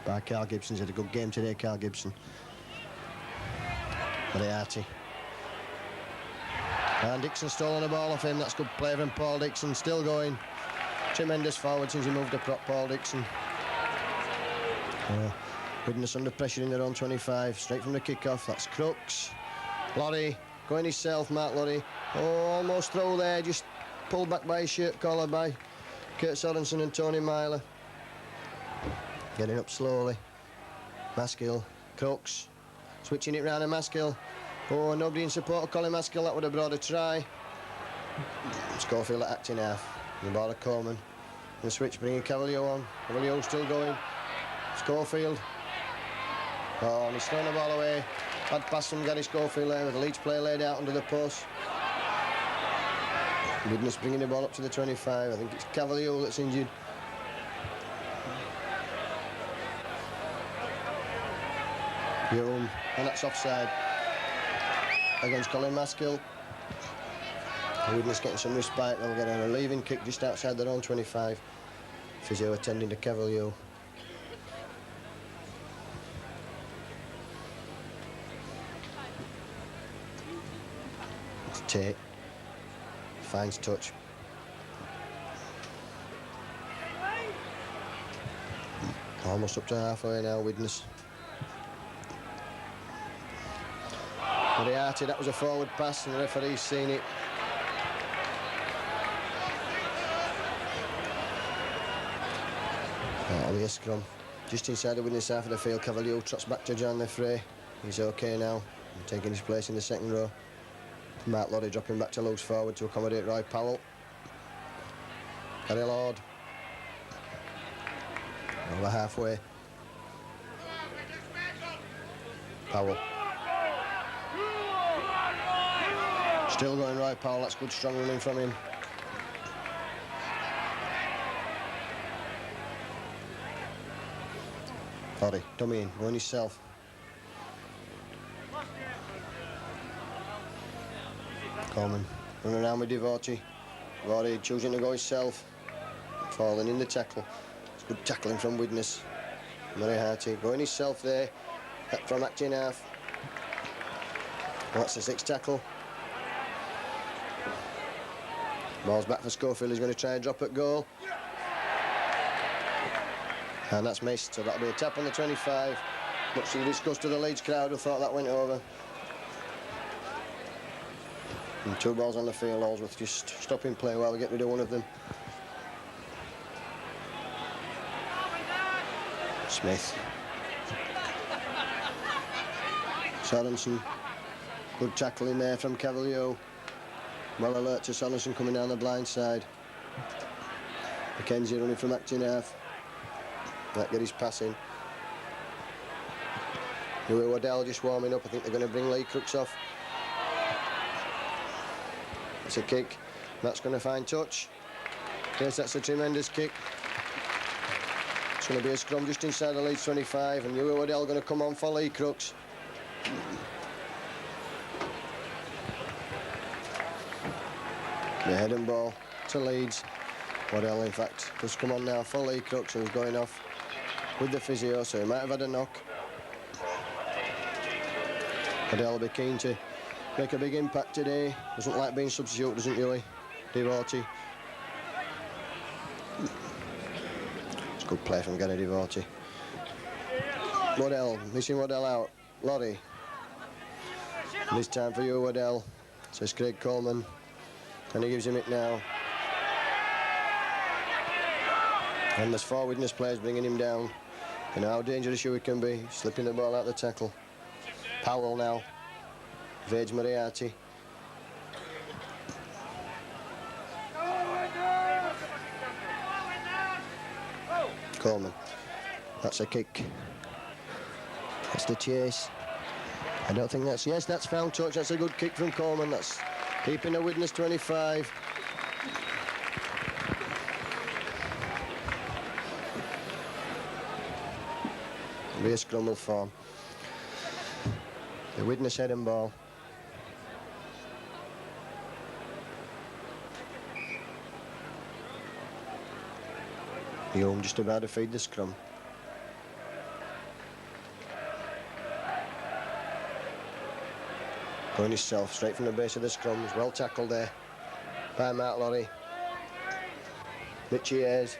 by Carl Gibson. He's had a good game today, Carl Gibson. Moriarty. And Dixon stolen the ball off him. That's good play from Paul Dixon. Still going. Tremendous forward since he moved to prop, Paul Dixon. Widnes under pressure in their own 25. Straight from the kick-off. That's Crooks. Lorry going himself, Mark Lorry. Oh, almost through there. Just pulled back by his shirt collar by Kurt Sorensen and Tony Myler. Getting up slowly. Maskill. Crooks. Switching it round to Maskill. Oh, nobody in support of Colin Maskill. That would have brought a try. Schofield at acting half. The ball to Coleman. The switch bringing Cavalier on. Cavalier still going. Schofield. Oh, and he's thrown the ball away. Bad pass from Gary Schofield there with the Leeds player laid out under the post. Widnes bringing the ball up to the 25. I think it's Cavalier that's injured. Young, and that's offside against Colin Maskill. Widnes getting some respite. They'll get a relieving kick just outside their own 25. Physio attending to Cavalier. It's Tate. Finds touch. Almost up to halfway now, Widnes. Moriarty, that was a forward pass and the referee's seen it. That'll be a scrum. Just inside the Widnes half of the field, Cavalier trots back to John Lefray. He's okay now, taking his place in the second row. Mark Loddy dropping back to loose forward to accommodate Roy Powell. Gary Lord. Over halfway. Powell. Still going Roy Powell, that's good strong running from him. Loddy, dummy in, going himself. Coleman running around with Devotee. Devotee choosing to go himself. Falling in the tackle. It's good tackling from Widnes. Moriarty going himself there. From acting half. That's the sixth tackle. Ball's back for Schofield. He's going to try and drop at goal. And that's missed, so that'll be a tap on the 25. Much to the disgust of the Leeds crowd who thought that went over. And 2 balls on the field, Allsworth just stopping play while we get rid of one of them. Smith. Sorensen. Good tackle in there from Cavalier. Well alert to Sorensen coming down the blind side. McKenzie running from acting half. That get his pass in. Waddell just warming up. I think they're going to bring Lee Crooks off. It's a kick. That's going to find touch. Yes, that's a tremendous kick. It's going to be a scrum just inside the Leeds 25, and Waddell going to come on for Lee Crooks. The head and ball to Leeds. Waddell, in fact, does come on now for Lee Crooks, who's going off with the physio, so he might have had a knock. Waddell will be keen to make a big impact today. Doesn't like being substitute, doesn't really? Devotee. It's a good play from Gary Devotee. Waddell, missing Waddell out. Lorry This time for you, Waddell, says Craig Coleman, and he gives him it now. And there's 4 Widnes players bringing him down. You know how dangerous you can be, slipping the ball out the tackle. Powell now, Vage Moriarty. Coleman, that's a kick. That's the chase. I don't think that's, yes, that's foul touch. That's a good kick from Coleman. That's keeping the Widnes 25. Be a scrum will form. The Widnes head and ball. Hume just about to feed the scrum. Going himself straight from the base of the scrum. He's well tackled there by Mark Lorry. Richie Hayes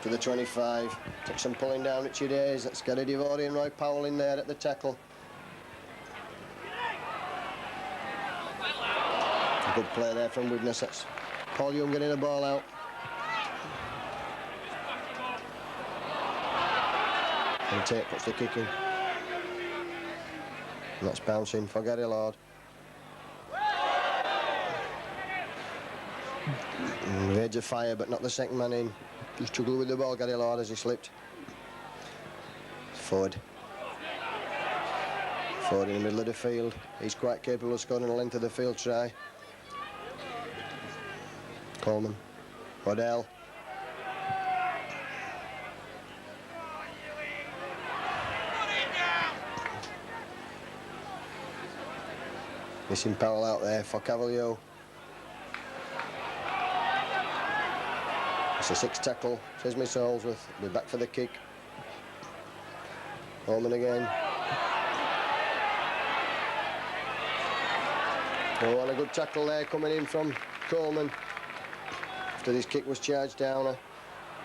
to the 25. Took some pulling down Richie Hayes. That's Gary Devori and Roy Powell in there at the tackle. A good play there from Widnes. That's Paul Young getting the ball out. And Tate puts the kick in. And that's bouncing for Gary Lord. Edge of fire, but not the second man in. Just struggled with the ball, Gary Lord, as he slipped. Forward. Forward in the middle of the field. He's quite capable of scoring the length of the field try. Coleman. Waddell. Missing Powell out there for Cavalier. It's a 6 tackle, says Miss Holsworth. Be back for the kick. Coleman again. Oh, and a good tackle there coming in from Coleman. After his kick was charged down.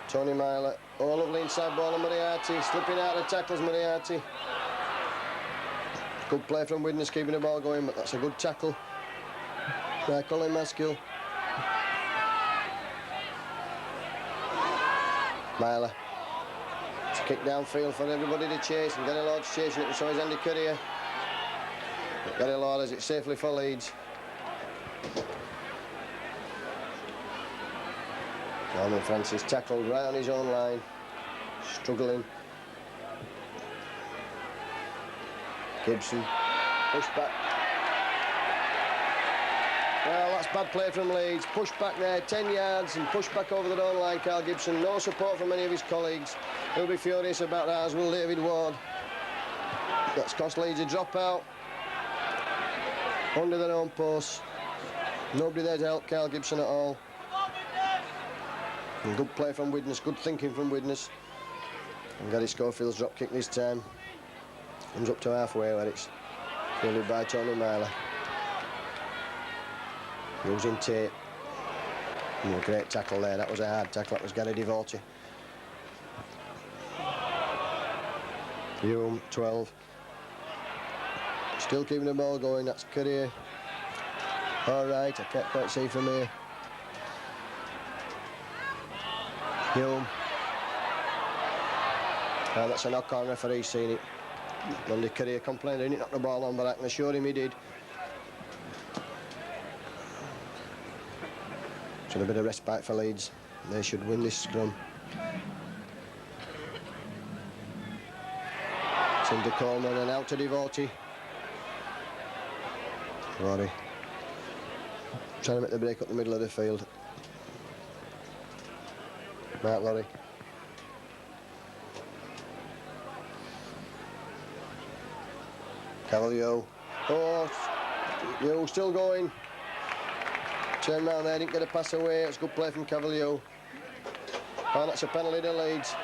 Tony Myler. Oh, lovely inside ball on Moriarty. Slipping out of the tackles, Moriarty. Good play from Widnes, keeping the ball going, but that's a good tackle by Colin Maskill. Myler. It's a kick downfield for everybody to chase, and Gary Lord's chasing it, and so is Andy Courier. But Gary Lord has it safely for Leeds. Norman Francis tackled right on his own line, struggling. Gibson, push back. Well, that's bad play from Leeds. Push back there, 10 yards, and push back over the own line, Carl Gibson. No support from any of his colleagues. He'll be furious about that, as will David Ward. That's cost Leeds a dropout. Under their own post. Nobody there to help Carl Gibson at all. And good play from Widnes, good thinking from Widnes. And Gary Schofield's drop kick this time. Comes up to halfway where it's fielded by Tony Myler. Using Tate. And a great tackle there. That was a hard tackle. That was Gary Devorti. Hume, 12. Still keeping the ball going. That's Courier. All right, I can't quite see from here. Hume. Oh, that's a knock-on, referee seen it. Andy Courier complained he didn't knock the ball on, but I can assure him he did. So a bit of respite for Leeds. They should win this scrum. It's into Coleman and out to Devorti. Rory trying to make the break up the middle of the field. Mark Lorry. Cavalier. Oh, Yo, still going. Turn round there, didn't get a pass away. It's a good play from Cavalier. Oh, that's a penalty to Leeds.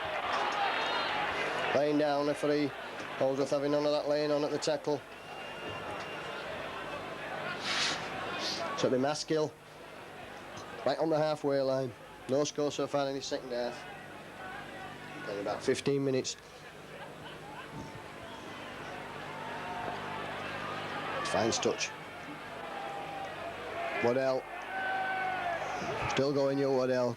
Laying down, referee. Holdsworth having none of that laying on at the tackle. So it'll be Maskill. Right on the halfway line. No score so far in the second half. Playing about 15 minutes. Finds touch. Waddell. Still going, you Waddell.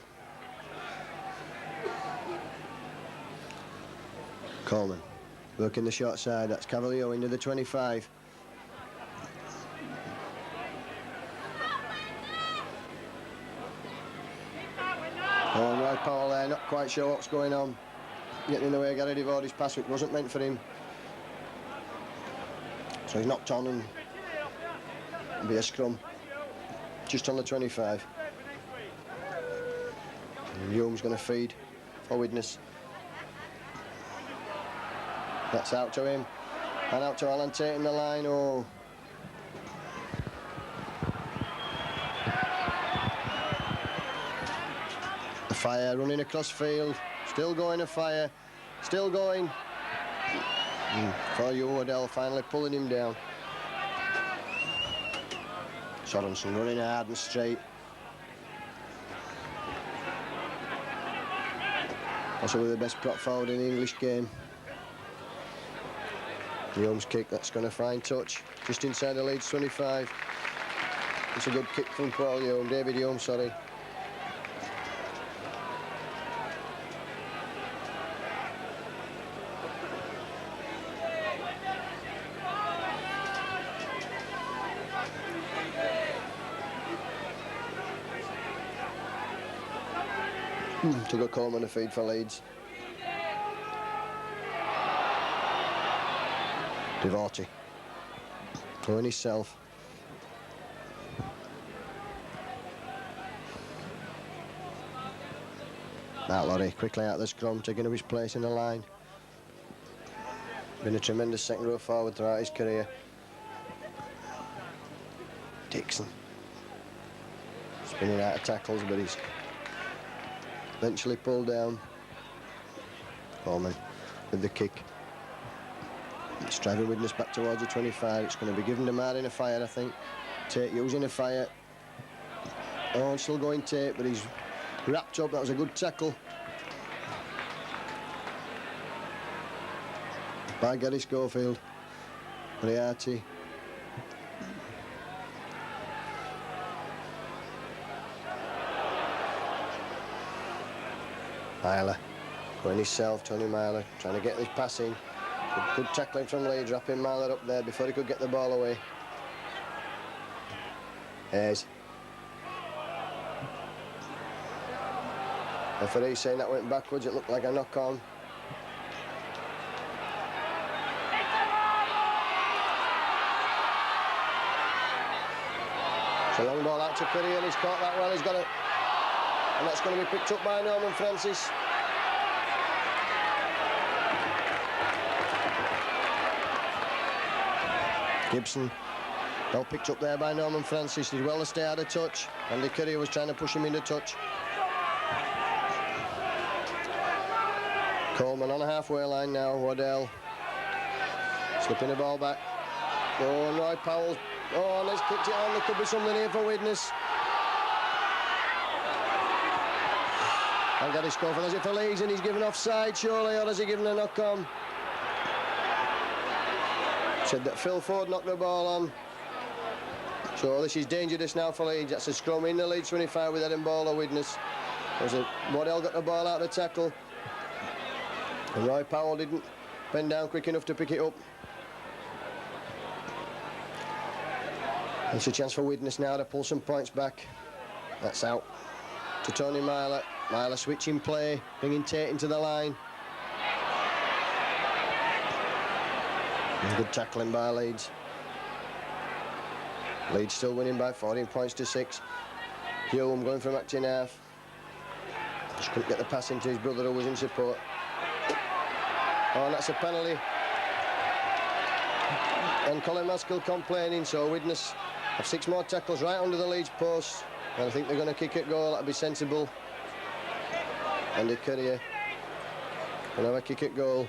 Coleman. Working the short side. That's Cavalier into the 25. Oh, and right Powell there, not quite sure what's going on. Getting in the way of Gary Devore's pass, which wasn't meant for him. So he's knocked on and it'll be a scrum. Just on the 25. And Hume's going to feed for Widnes. That's out to him. And out to Alan Tate in the line. Oh. The fire running across field. Still going a fire. Still going. For you, Waddell, finally pulling him down. Sorensen running hard and straight. Possibly the best prop forward in the English game. Hume's kick, that's going to find touch. Just inside the Leeds 25. It's a good kick from Paul Hume, David Hume, sorry. Took a Coleman to feed for Leeds. Devote. Throwing himself. That Lorry quickly out of the scrum, taking up his place in the line. Been a tremendous second row forward throughout his career. Dixon. Spinning out of tackles, but he's eventually pulled down. Coleman with the kick. It's driving Widnes back towards the 25. It's going to be given to Mar in a fire, I think. Tate using a fire. Oh, still going Tate, but he's wrapped up. That was a good tackle by Gary Schofield. Moriarty. Myler going himself, Tony Myler, trying to get this pass in. Good tackling from Leeds, wrapping Myler up there before he could get the ball away. Hayes. Referee saying that went backwards, it looked like a knock on. It's a long ball out to Curry and he's caught that well, he's got it. And that's going to be picked up by Norman Francis. Gibson, well picked up there by Norman Francis. Did well to stay out of touch. Andy Curry was trying to push him into touch. Coleman on a halfway line now. Waddell slipping the ball back. Oh, and Roy Powell. Oh, and he's kicked it on. There could be something here for Widnes. And Gary Schofield has it for Leeds, and he's given offside, surely, or has he given a knock on? Said that Phil Ford knocked the ball on. So this is dangerous now for Leeds. That's a scrum in the Leeds 25 with Adam Ball or Widnes. Waddell got the ball out of the tackle. And Roy Powell didn't bend down quick enough to pick it up. It's a chance for Widnes now to pull some points back. That's out to Tony Myler. Myler switching play, bringing Tate into the line. And good tackling by Leeds. Leeds still winning by 14 points to 6. Hume going from acting half. Just couldn't get the pass into his brother who was in support. Oh, and that's a penalty. And Colin Maskell complaining, so Widnes have 6 more tackles right under the Leeds post. And I think they're going to kick it goal, that'll be sensible. Andy Currier will have a kick at goal.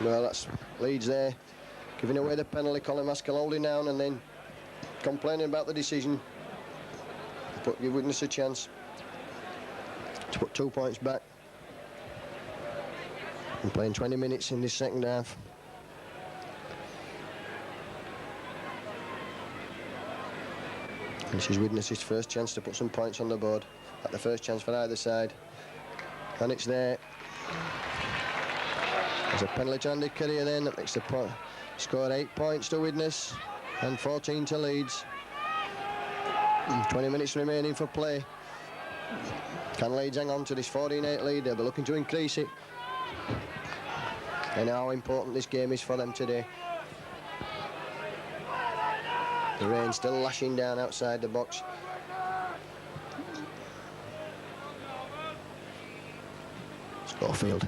Well, that's Leeds there, giving away the penalty. Colin Maskell holding down and then complaining about the decision. But give Widnes a chance to put 2 points back. And playing 20 minutes in this second half. This is Widnes' first chance to put some points on the board. At the first chance for either side. And it's there. There's a penalty to Andy Currier then. That makes the score 8 points to Widnes and 14 to Leeds. 20 minutes remaining for play. Can Leeds hang on to this 14-8 lead? They'll be looking to increase it. And how important this game is for them today. The rain still lashing down outside the box. Schofield.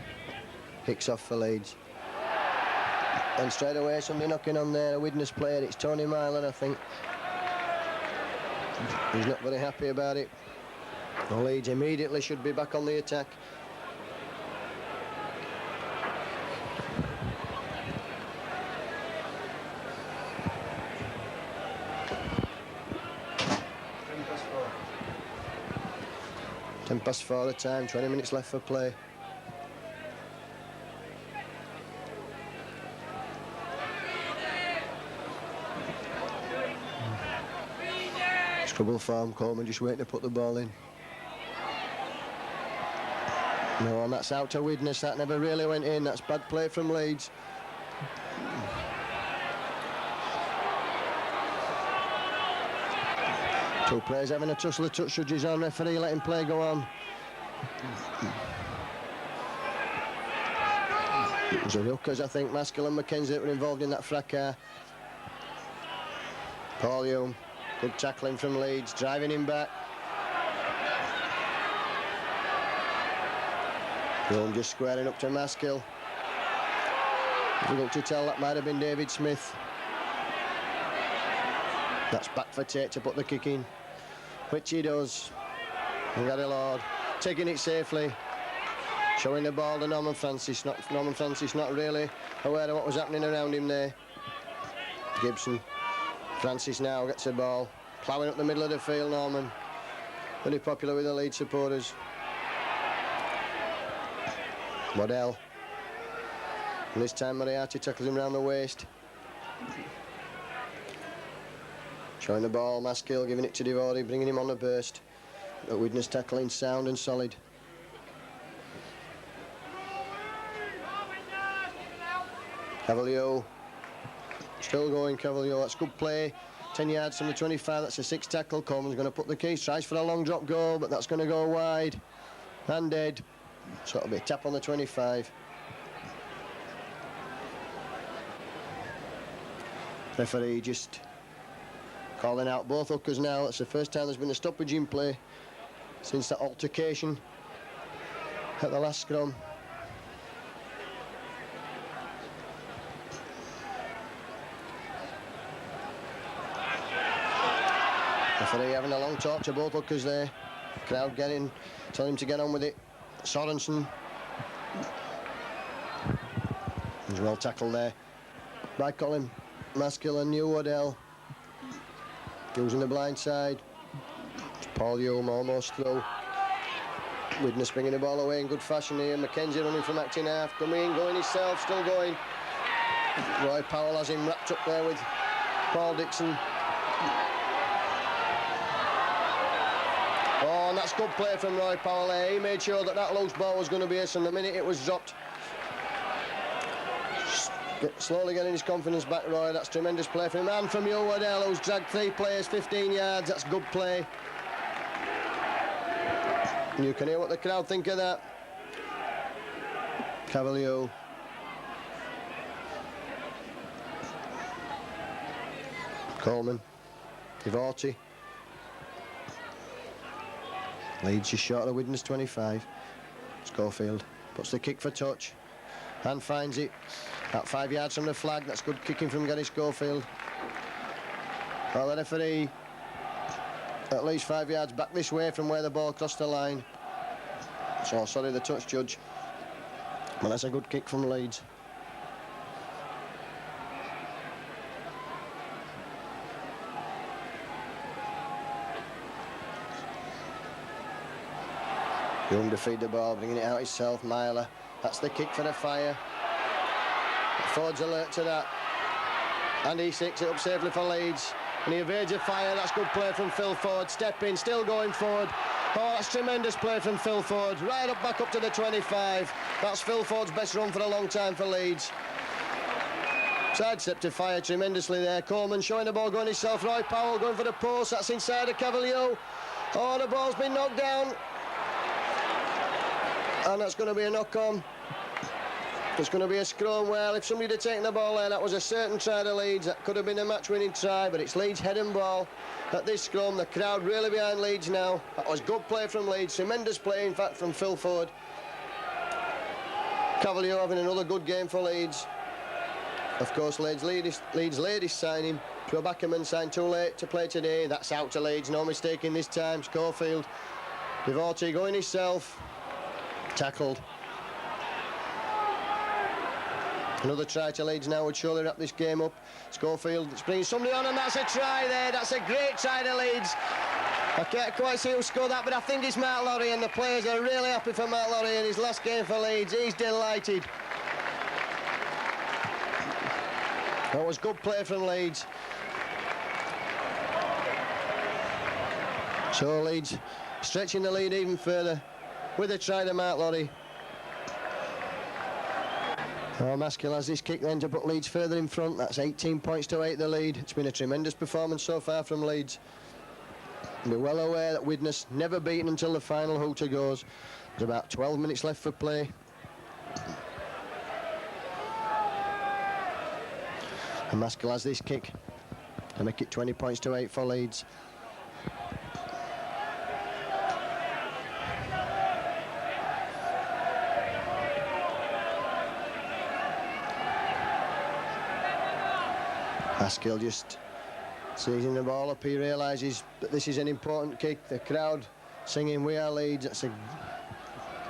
Hicks off for Leeds. And straight away somebody knocking on there, a Widnes player. It's Tony Myler, I think. He's not very happy about it. The Leeds immediately should be back on the attack. Past 4 the time, 20 minutes left for play. Scrubble form, Coleman just waiting to put the ball in. No, and that's out to Widnes. That never really went in. That's bad play from Leeds. Two players having a tussle. The touch judges on. Referee letting play go on. It was the hookers, I think, Maskell and McKenzie, that were involved in that fracas. Paul Hume, good tackling from Leeds, driving him back. Hume just squaring up to Maskell. Difficult to tell, that might have been David Smith. That's back for Tate to put the kick in, which he does. And Gary Lord taking it safely, showing the ball to Norman Francis. Norman Francis not really aware of what was happening around him there. Gibson. Francis now gets the ball, ploughing up the middle of the field. Norman, very popular with the Leeds supporters. Waddell. And this time Moriarty tackles him round the waist. Showing the ball, Maskell giving it to Devori, bringing him on the burst. But Widnes tackling sound and solid. Cavalier. Still going, Cavalier. That's good play. 10 yards from the 25. That's a 6 tackle. Coleman's going to put the keys. Tries for a long drop goal, but that's going to go wide. Handed. So it'll be a tap on the 25. Referee just calling out both hookers now. It's the first time there's been a stoppage in play since that altercation at the last scrum. Referee having a long talk to both hookers there. Crowd telling him to get on with it. Sorensen. He's well tackled there by Colin Maskell and New Waddell. Using the blind side. Paul Hume almost through. Widnes bringing the ball away in good fashion here. McKenzie running from acting half. Coming in, going himself, still going. Roy Powell has him wrapped up there with Paul Dixon. Oh, and that's good play from Roy Powell there. He made sure that that loose ball was going to be his, and the minute it was dropped, slowly getting his confidence back, Roy. That's tremendous play from him. And from Hugh Waddell, who's dragged 3 players 15 yards. That's good play. And you can hear what the crowd think of that. Cavalier. Coleman. Devoti. Leeds just short of Widnes 25. Schofield puts the kick for touch and finds it at 5 yards from the flag. That's good kicking from Gary Schofield. Well, the referee at least 5 yards back this way from where the ball crossed the line. So sorry, the touch judge. Well, that's a good kick from Leeds. Young to feed the ball, bringing it out himself. Myler. That's the kick for the fire. Ford's alert to that. And he sticks it up safely for Leeds. and he evades a fire. That's good play from Phil Ford. Step in, still going forward. Oh, that's tremendous play from Phil Ford. Right up, back up to the 25. That's Phil Ford's best run for a long time for Leeds. Sidestep to fire tremendously there. Coleman showing the ball, going himself. Roy Powell going for the post. That's inside of Cavalier. Oh, the ball's been knocked down. And that's going to be a knock-on. It's going to be a scrum. Well, if somebody had taken the ball there, that was a certain try to Leeds. That could have been a match-winning try, but it's Leeds head and ball at this scrum. The crowd really behind Leeds now. That was good play from Leeds. Tremendous play, in fact, from Phil Ford. Cavalier having another good game for Leeds. Of course, Leeds' latest signing, Joe Backerman, signed too late to play today. That's out to Leeds, no mistake in this time. Schofield, Devorty going himself, tackled. Another try to Leeds now would surely wrap this game up. Schofield bringing somebody on, and that's a try there. That's a great try to Leeds. I can't quite see who scored that, but I think it's Mark Lowry, and the players are really happy for Mark Lowry in his last game for Leeds. He's delighted. That was good play from Leeds. So Leeds stretching the lead even further with a try to Mark Lowry. Oh, Maskell has this kick then to put Leeds further in front. That's 18 points to 8 the lead. It's been a tremendous performance so far from Leeds. We're well aware that Widnes never beaten until the final hooter goes. There's about 12 minutes left for play. And Maskell has this kick to make it 20 points to 8 for Leeds. Maskell just seizing the ball up. He realises that this is an important kick. The crowd singing "We Are Leeds." It's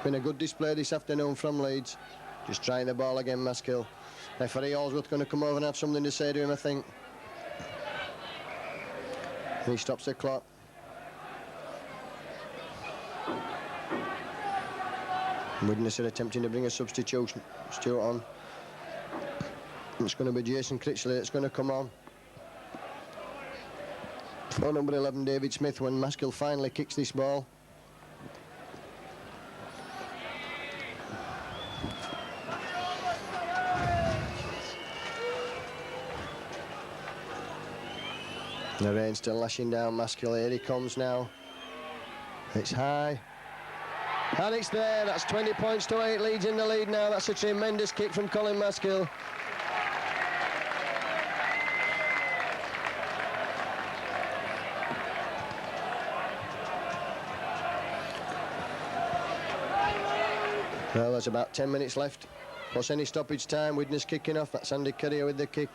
been a good display this afternoon from Leeds. Just trying the ball again, Maskell. Referee Allsworth going to come over and have something to say to him, I think. And he stops the clock. Widnes are attempting to bring a substitution on. It's going to be Jason Critchley that's going to come on. For number 11, David Smith, when Maskell finally kicks this ball. The rain still lashing down Maskell. Here he comes now. It's high. And it's there. That's 20 points to 8. Leeds in the lead now. That's a tremendous kick from Colin Maskell. Well, there's about 10 minutes left, plus any stoppage time. Widnes kicking off. That's Andy Currier with the kick.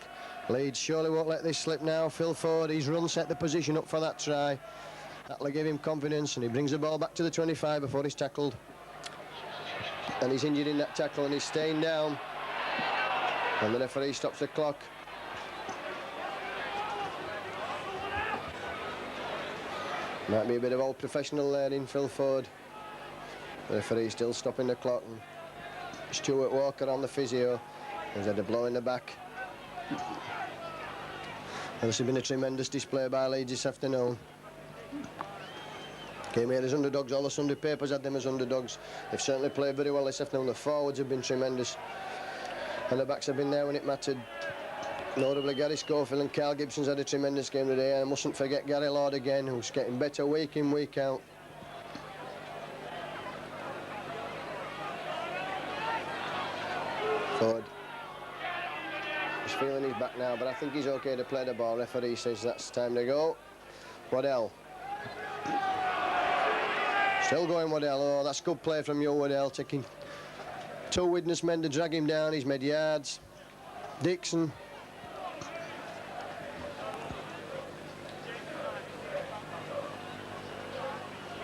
Leeds surely won't let this slip now. Phil Ford, his run set the position up for that try. That'll give him confidence, and he brings the ball back to the 25 before he's tackled. And he's injured in that tackle, and he's staying down. And the referee stops the clock. Might be a bit of old professional there in Phil Ford. The referee still stopping the clock. And Stuart Walker on the physio. He's had a blow in the back. And this has been a tremendous display by Leeds this afternoon. Came here as underdogs. All the Sunday papers had them as underdogs. They've certainly played very well this afternoon. The forwards have been tremendous. And the backs have been there when it mattered. Notably Gary Schofield and Carl Gibson's had a tremendous game today. And I mustn't forget Gary Lord again, who's getting better week in, week out. Ford. He's feeling his back now, but I think he's okay to play the ball. Referee says that's time to go. Waddell. Still going Waddell. Oh, that's good play from you, Waddell. Taking 2 Widnes men to drag him down. He's made yards. Dixon.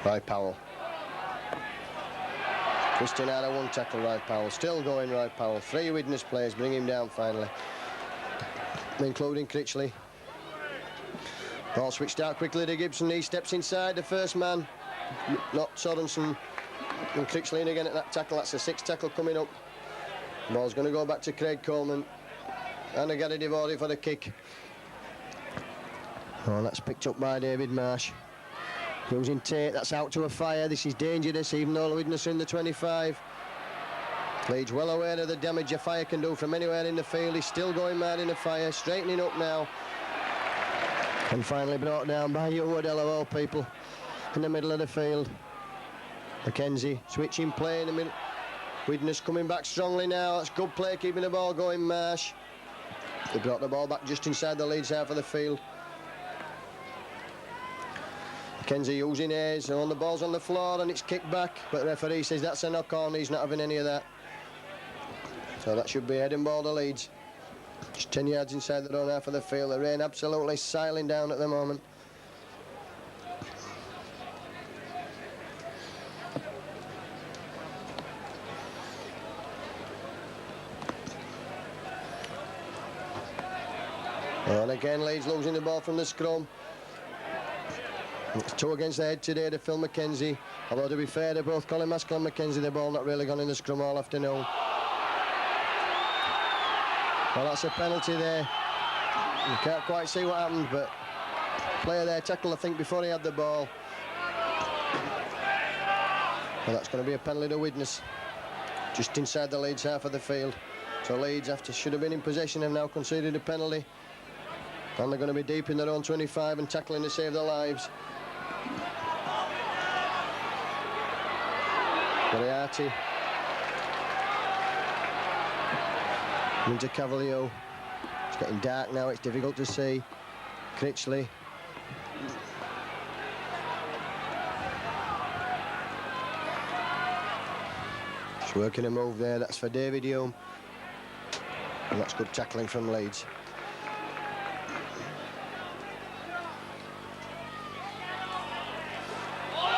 Roy Powell. Christian had a one tackle, Roy Powell. Still going, Roy Powell. 3 Widnes players bring him down finally, including Critchley. Ball switched out quickly to Gibson. He steps inside the first man. Not Sorensen. And Critchley in again at that tackle. That's a 6th tackle coming up. Ball's going to go back to Craig Coleman. And a Gary Devorty for the kick. Oh, that's picked up by David Marsh. Losing Tate, that's out to a fire. This is dangerous, even though Widnes are in the 25. Leeds well aware of the damage a fire can do from anywhere in the field. He's still going mad in the fire, straightening up now. And finally brought down by Woodell of all people in the middle of the field. Mackenzie switching play in the middle. Widnes coming back strongly now. That's good play, keeping the ball going, Marsh. They brought the ball back just inside the Leeds half of the field. Mackenzie using Hayes, and the ball's on the floor and it's kicked back, but the referee says that's a knock-on. He's not having any of that. So that should be heading ball to Leeds. Just 10 yards inside their own half of the field. The rain absolutely siling down at the moment. And again, Leeds losing the ball from the scrum. It's 2 against the head today to Phil Mackenzie. Although, to be fair to both Colin Maskell and Mackenzie, the ball not really gone in the scrum all afternoon. Well, that's a penalty there. You can't quite see what happened, but player there tackled, I think, before he had the ball. Well, that's going to be a penalty to Widnes, just inside the Leeds half of the field. So Leeds, after should have been in possession, have now conceded a penalty. And they're going to be deep in their own 25 and tackling to save their lives. Moriarty. Into Cavalier. It's getting dark now, it's difficult to see. Critchley. Just working a move there, that's for David Hume. And that's good tackling from Leeds.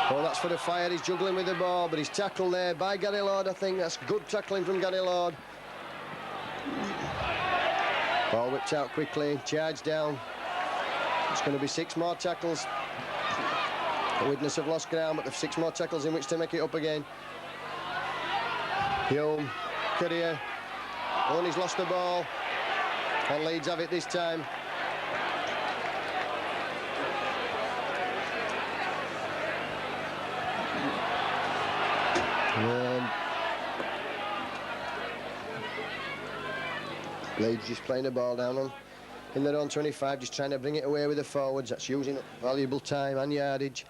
Oh, that's for the fire. He's juggling with the ball, but he's tackled there by Gary Lord, I think. That's good tackling from Gary Lord. Ball whipped out quickly, charged down. It's going to be 6 more tackles. The Widnes have lost ground, but they've 6 more tackles in which to make it up again. Hume, Courier. Oh, and he's lost the ball. And Leeds have it this time. Leeds just playing the ball down on in their own 25, just trying to bring it away with the forwards. That's using up valuable time and yardage.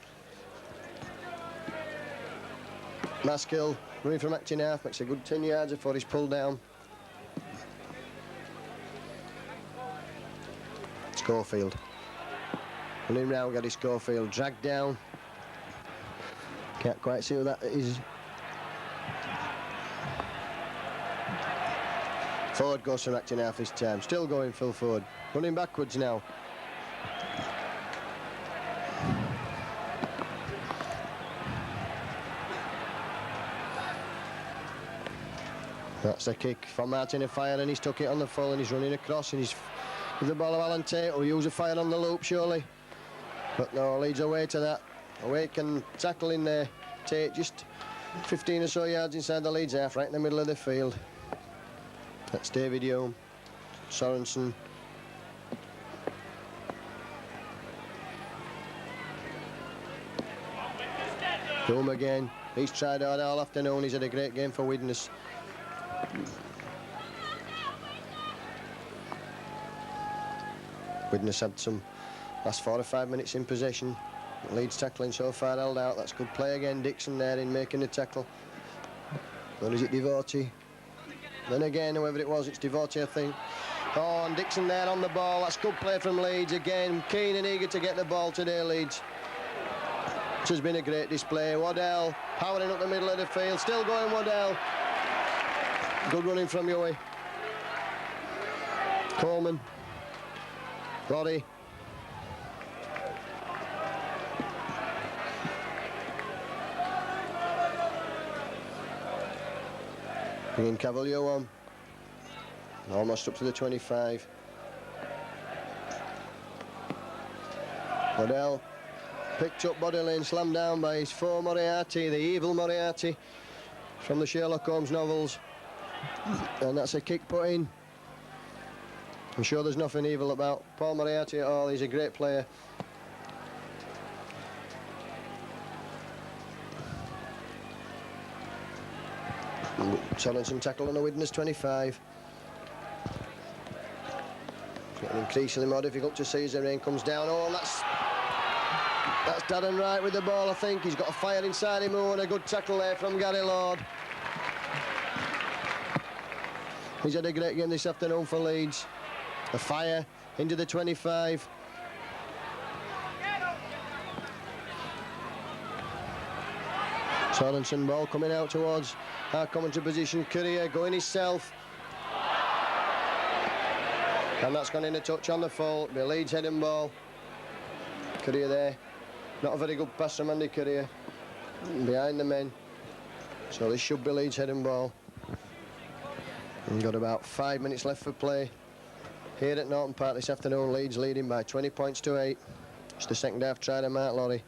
Maskell running from acting half, makes a good 10 yards before he's pulled down. Schofield running round, Gary Schofield dragged down. Can't quite see who that is. Ford goes from acting half this time. Still going, Phil Ford. Running backwards now. That's a kick from Martin of Fire, and he's took it on the full, and he's running across, and he's with the ball of Alan Tate, who'll use a fire on the loop, surely. But no, leads away to that. Away can tackle in there. Tate just 15 or so yards inside the Leeds half, right in the middle of the field. That's David Hume, Sorensen. Hume again. He's tried hard all afternoon. He's had a great game for Widnes. Widnes had some last 4 or 5 minutes in possession. Leeds tackling so far held out. That's good play again. Dixon there in making the tackle. Or is it Devotee? Then again, whoever it was, it's Devotee, I think. Oh, and Dixon there on the ball. That's good play from Leeds again. Keen and eager to get the ball today, Leeds. This has been a great display. Waddell powering up the middle of the field. Still going, Waddell. Good running from Huey. Coleman. Roddy. Bringing Cavalier on. Almost up to the 25. Waddell picked up body lane, slammed down by his foe Moriarty, the evil Moriarty from the Sherlock Holmes novels. And that's a kick put in. I'm sure there's nothing evil about Paul Moriarty at all. He's a great player. Sorensen tackle on a Widnes 25. Getting increasingly more difficult to see as the rain comes down. Oh, and that's Darren Wright with the ball, I think. He's got a fire inside him. Oh, and a good tackle there from Gary Lord. He's had a great game this afternoon for Leeds. A fire into the 25. Sorensen ball coming out towards our commentary position. Courier going himself. And that's gone in a touch on the full. It'll be a Leeds heading ball. Courier there. Not a very good pass from Andy Courier. Behind the men. So this should be Leeds heading ball. We've got about 5 minutes left for play. Here at Norton Park this afternoon, Leeds leading by 20 points to 8. It's the second half try to Mark Lorry.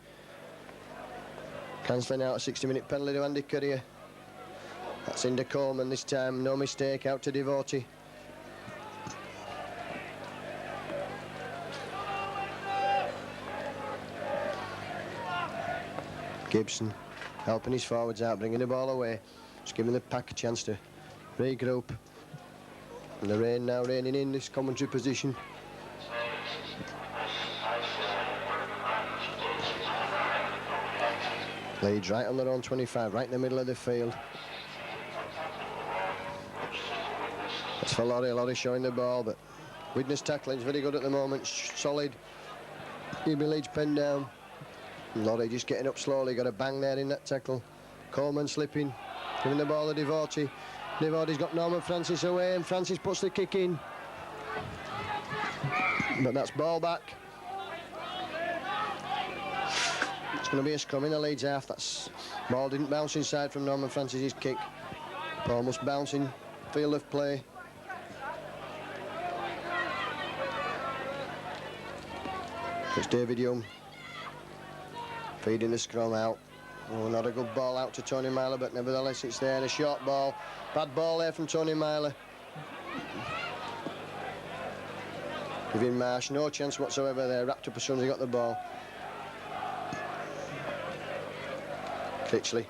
Cancelling out a 60-minute penalty to Andy Courier. That's into Coleman this time, no mistake, out to Devotee. Gibson helping his forwards out, bringing the ball away. Just giving the pack a chance to regroup. And the rain now raining in this commentary position. Leeds right on their own 25, right in the middle of the field. That's for Lorry. Lorry showing the ball, but Widnes tackling is very good at the moment. Solid. He'll be Leeds penned down. And Lorry just getting up slowly. Got a bang there in that tackle. Coleman slipping, giving the ball to Devotee. Devotee's got Norman Francis away, and Francis puts the kick in. But that's ball back. It's going to be a scrum in the Leeds half. That's ball didn't bounce inside from Norman Francis's kick. Ball must bounce in field of play. It's David Young feeding the scrum out. Oh, not a good ball out to Tony Myler, but nevertheless it's there. A short ball. Bad ball there from Tony Myler. Giving Marsh no chance whatsoever there. Wrapped up as soon as he got the ball. Critchley.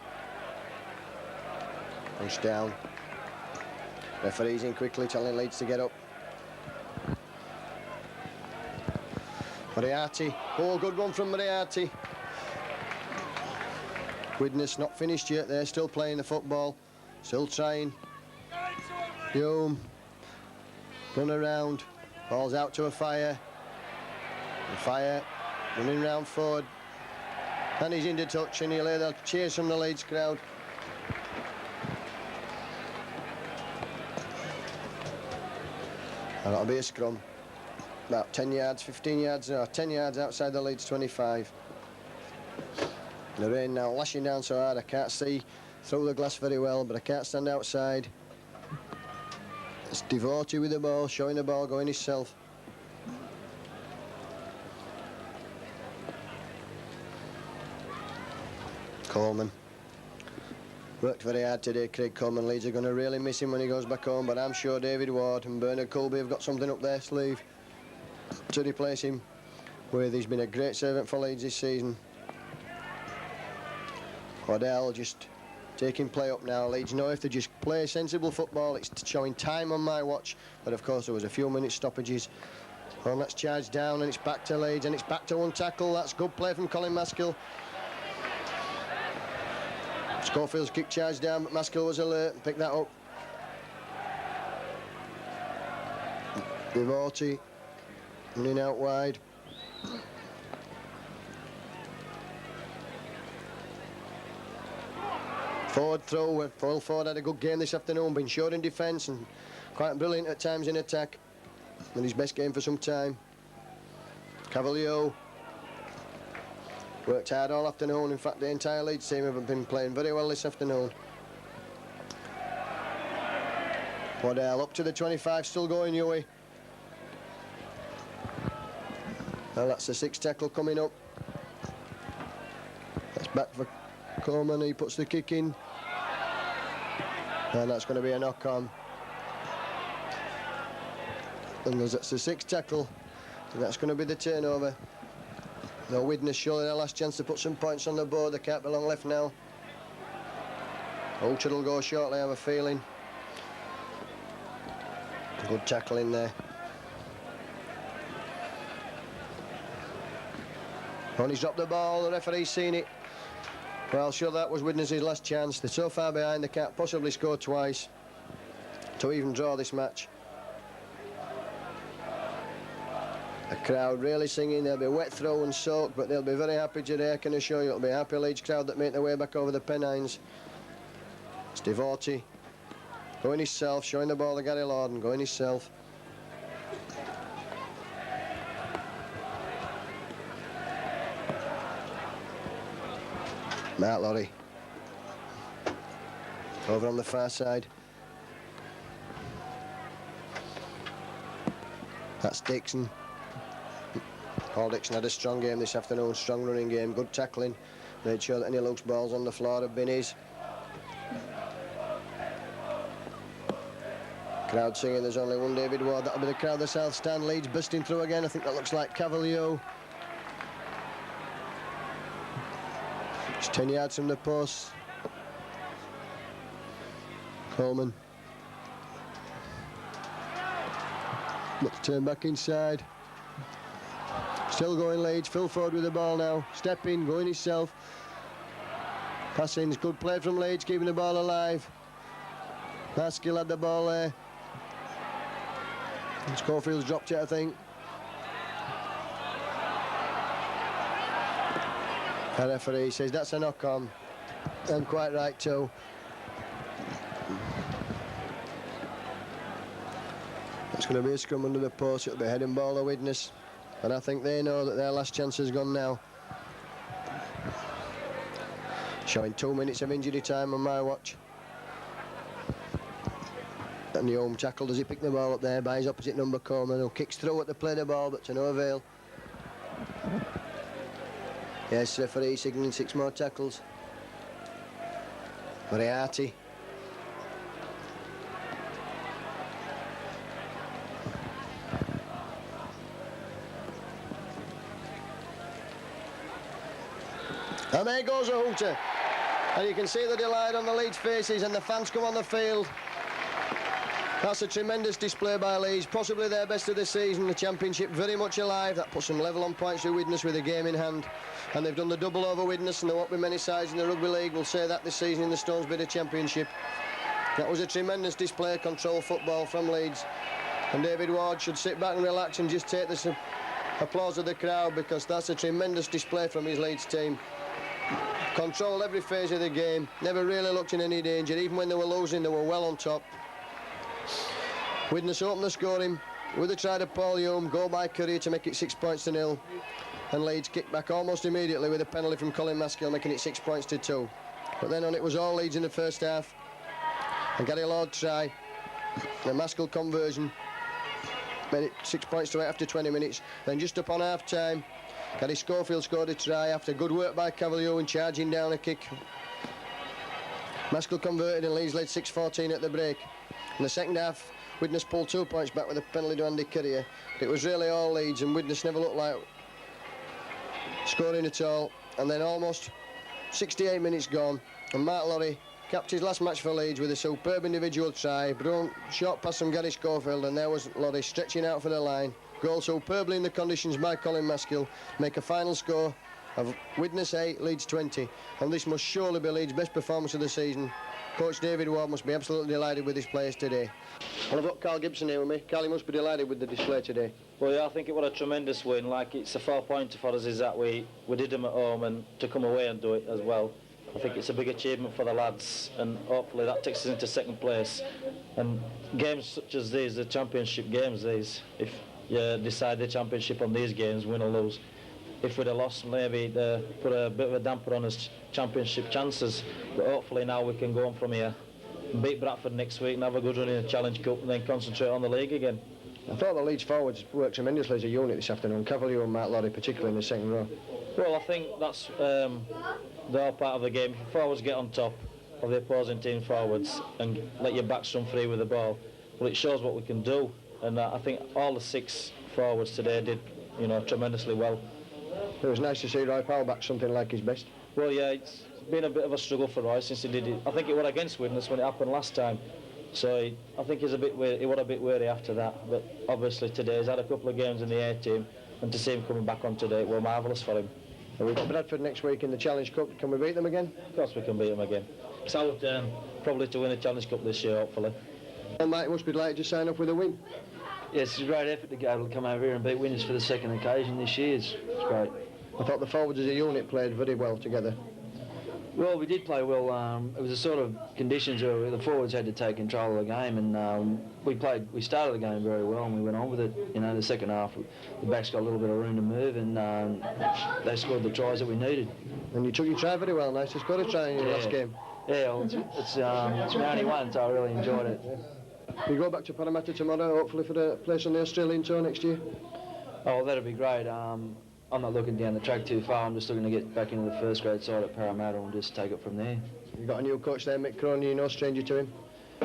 Punched down. Referee's in quickly, telling Leeds to get up. Moriarty. Oh, good one from Moriarty. Widnes not finished yet. They're still playing the football. Still trying. Hume. Run around. Ball's out to a fire. The fire. Running round forward. And he's into touch, and he'll hear the cheers from the Leeds crowd. And that'll be a scrum. About 10 yards, 15 yards, or 10 yards outside the Leeds 25. The rain now lashing down so hard I can't see through the glass very well, but I can't stand outside. It's Devotee with the ball, showing the ball, going himself. Coleman. Worked very hard today, Craig Coleman. Leeds are going to really miss him when he goes back home, but I'm sure David Ward and Bernard Colby have got something up their sleeve to replace him with. He's been a great servant for Leeds this season. Waddell just taking play up now. Leeds know if they just play sensible football, it's showing time on my watch, but of course there was a few minutes stoppages. And that's charged down, and it's back to Leeds, and it's back to one tackle. That's good play from Colin Maskill. Schofield's kick charged down, but Maskill was alert and picked that up. Devotee running out wide. Forward throw. Paul Ford had a good game this afternoon, been short in defence and quite brilliant at times in attack. And his best game for some time. Cavalier worked hard all afternoon. In fact, the entire Leeds team have been playing very well this afternoon. Waddell up to the 25, still going, Huey. Well, that's the sixth tackle coming up. That's back for Coleman. He puts the kick in. And that's going to be a knock on. And that's the sixth tackle. So that's going to be the turnover. No, Widnes surely their last chance to put some points on the board. They can't be long left now. Ultra will go shortly, I have a feeling. Good tackle in there. And he's dropped the ball, the referee's seen it. Well, sure, that was Widnes' last chance. They're so far behind they can't possibly score twice to even draw this match. The crowd really singing. They'll be wet through and soaked, but they'll be very happy today, I can assure you. It'll be a happy Leeds crowd that make their way back over the Pennines. It's Devotee going himself, showing the ball to Gary Lorden, going himself. Mark Lorry over on the far side. That's Dixon. Paul Dixon had a strong game this afternoon, strong running game, good tackling, made sure that any loose balls on the floor have been his. Crowd singing, there's only one David Ward, that'll be the crowd, the south stand. Leeds bursting through again, I think that looks like Cavalier. It's 10 yards from the post. Coleman. Let's turn back inside. Still going Leeds, Phil Ford with the ball now, stepping, going himself. Passing's good play from Leeds, keeping the ball alive. Maskell had the ball there. And Schofield's dropped it, I think. The referee says that's a knock on, and quite right too. It's going to be a scrum under the post, it'll be head and ball to Widnes. And I think they know that their last chance has gone now. Showing 2 minutes of injury time on my watch. And the home tackle, does he pick the ball up there by his opposite number, Coleman, who kicks through at the play the ball, but to no avail. Yes, referee signalling 6 more tackles. Moriarty. And there goes a hooter. And you can see the delight on the Leeds faces, and the fans come on the field. That's a tremendous display by Leeds, possibly their best of the season. The championship very much alive. That puts them level on points with Widnes with a game in hand. And they've done the double over Widnes, and there won't be many sides in the Rugby League will say that this season in the Stones Bidder Championship. That was a tremendous display of control football from Leeds. And David Ward should sit back and relax and just take this applause of the crowd, because that's a tremendous display from his Leeds team. Controlled every phase of the game, never really looked in any danger. Even when they were losing, they were well on top. Widnes opened the scoring with a try to Paul Hume, goal by Currier to make it 6 points to 0. And Leeds kicked back almost immediately with a penalty from Colin Maskell, making it 6 points to 2. But then on it was all Leeds in the first half. And Gary Lord try, the Maskell conversion, made it 6 points to 8 after 20 minutes. Then just upon half time, Gary Schofield scored a try after good work by Cavalier and charging down a kick. Maskell converted and Leeds led 6-14 at the break. In the second half, Widnes pulled 2 points back with a penalty to Andy Currier. It was really all Leeds, and Widnes never looked like scoring at all. And then almost 68 minutes gone, and Mark Lorry capped his last match for Leeds with a superb individual try. Brilliant short pass from Gary Schofield, and there was Lorry stretching out for the line. Goal superbly in the conditions by Colin Maskell. Make a final score of Widnes 8, Leeds 20. And this must surely be Leeds' best performance of the season. Coach David Ward must be absolutely delighted with his players today. Well, I've got Carl Gibson here with me. Carl, he must be delighted with the display today. Well, yeah, I think it was a tremendous win. Like, it's a 4-pointer for us is that we did them at home, and to come away and do it as well, I think it's a big achievement for the lads, and hopefully that takes us into second place. And games such as these, the championship games, these, if you decide the championship on these games, win or lose, if we'd have lost, maybe put a bit of a damper on us championship chances. But hopefully now we can go on from here and beat Bradford next week and have a good run in the Challenge Cup, and then concentrate on the league again. I thought the Leeds forwards worked tremendously as a unit this afternoon. Cavalier and Mark Lorry particularly in the second row. Well, I think that's the whole part of the game. If your forwards get on top of the opposing team forwards and let your backs run free with the ball, well, it shows what we can do. and I think all the 6 forwards today did, tremendously well. It was nice to see Roy Powell back something like his best. Well, yeah, it's been a bit of a struggle for Roy since he did it. I think it was against Widnes when it happened last time, so I think he was a bit wary after that. But obviously today he's had a couple of games in the A team, and to see him coming back on today, it was marvellous for him. And we've got Bradford next week in the Challenge Cup. Can we beat them again? Of course we can beat them again. It's our turn probably to win the Challenge Cup this year, hopefully. And Mike must be delighted to sign up with a win. Yes, it's a great effort to be able to come over here and beat Widnes for the second occasion this year. It's great. I thought the forwards as a unit played very well together. Well, we did play well. It was a sort of conditions where the forwards had to take control of the game, and we started the game very well, and we went on with it. The second half, the backs got a little bit of room to move, and they scored the tries that we needed. And you took your try very well. Nice to score a try in your last game. Yeah, well, it's my only one, so I really enjoyed it. You go back to Parramatta tomorrow, hopefully for the place on the Australian tour next year? Oh, that'd be great. I'm not looking down the track too far. I'm just looking to get back into the first grade side at Parramatta and just take it from there. You've got a new coach there, Mick Crone, you're no stranger to him?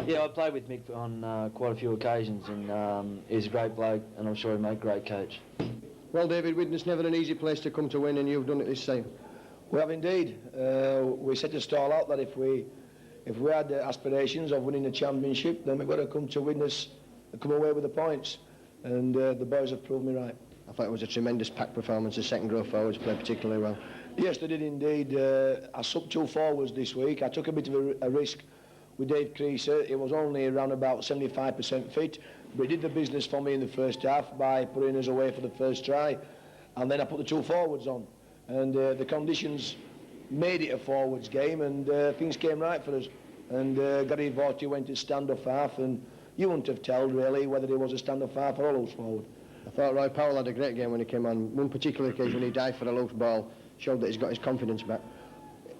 Yeah, I played with Mick on quite a few occasions, and he's a great bloke, and I'm sure he'll make a great coach. Well, David, Widnes never an easy place to come to win, and you've done it this time. We have indeed. We set a stall out that if we had the aspirations of winning the championship, then we've got to come to Widnes and come away with the points. And the boys have proved me right. I thought it was a tremendous pack performance. The second row forwards played particularly well. Yes, they did indeed. I subbed 2 forwards this week. I took a bit of a risk with Dave Creaser. He was only around about 75% fit, but he did the business for me in the first half by putting us away for the first try. And then I put the 2 forwards on. And the conditions made it a forwards game, and things came right for us. And Gary Vorty went to stand-off half, and you wouldn't have told really whether he was a stand-off half or a loose forward. I thought Roy Powell had a great game when he came on. One particular occasion when he dived for a loose ball showed that he's got his confidence back.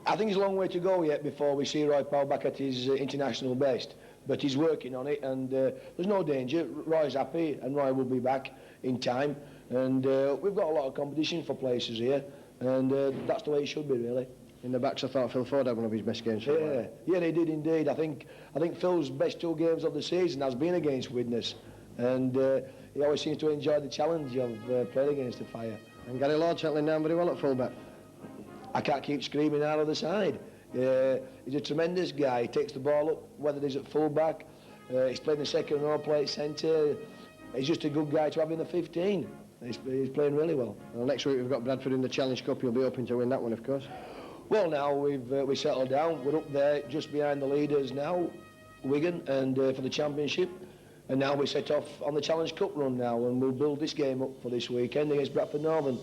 I think there's a long way to go yet before we see Roy Powell back at his international best, but he's working on it, and there's no danger. Roy's happy, and Roy will be back in time, and we've got a lot of competition for places here, and that's the way it should be really. In the backs, I thought Phil Ford had one of his best games. Yeah, he did indeed. I think Phil's best 2 games of the season has been against Widnes, and he always seems to enjoy the challenge of playing against the fire. And Gary Lord settling down very well at full-back. I can't keep screaming out of the side. He's a tremendous guy. He takes the ball up, whether he's at full-back, he's playing the second row, play centre. He's just a good guy to have in the 15. He's playing really well. Well, next week we've got Bradford in the Challenge Cup. You'll be hoping to win that one, of course. Well, now we settled down. We're up there just behind the leaders now, Wigan, and for the championship. And now we set off on the Challenge Cup run now, and we'll build this game up for this weekend against Bradford Northern.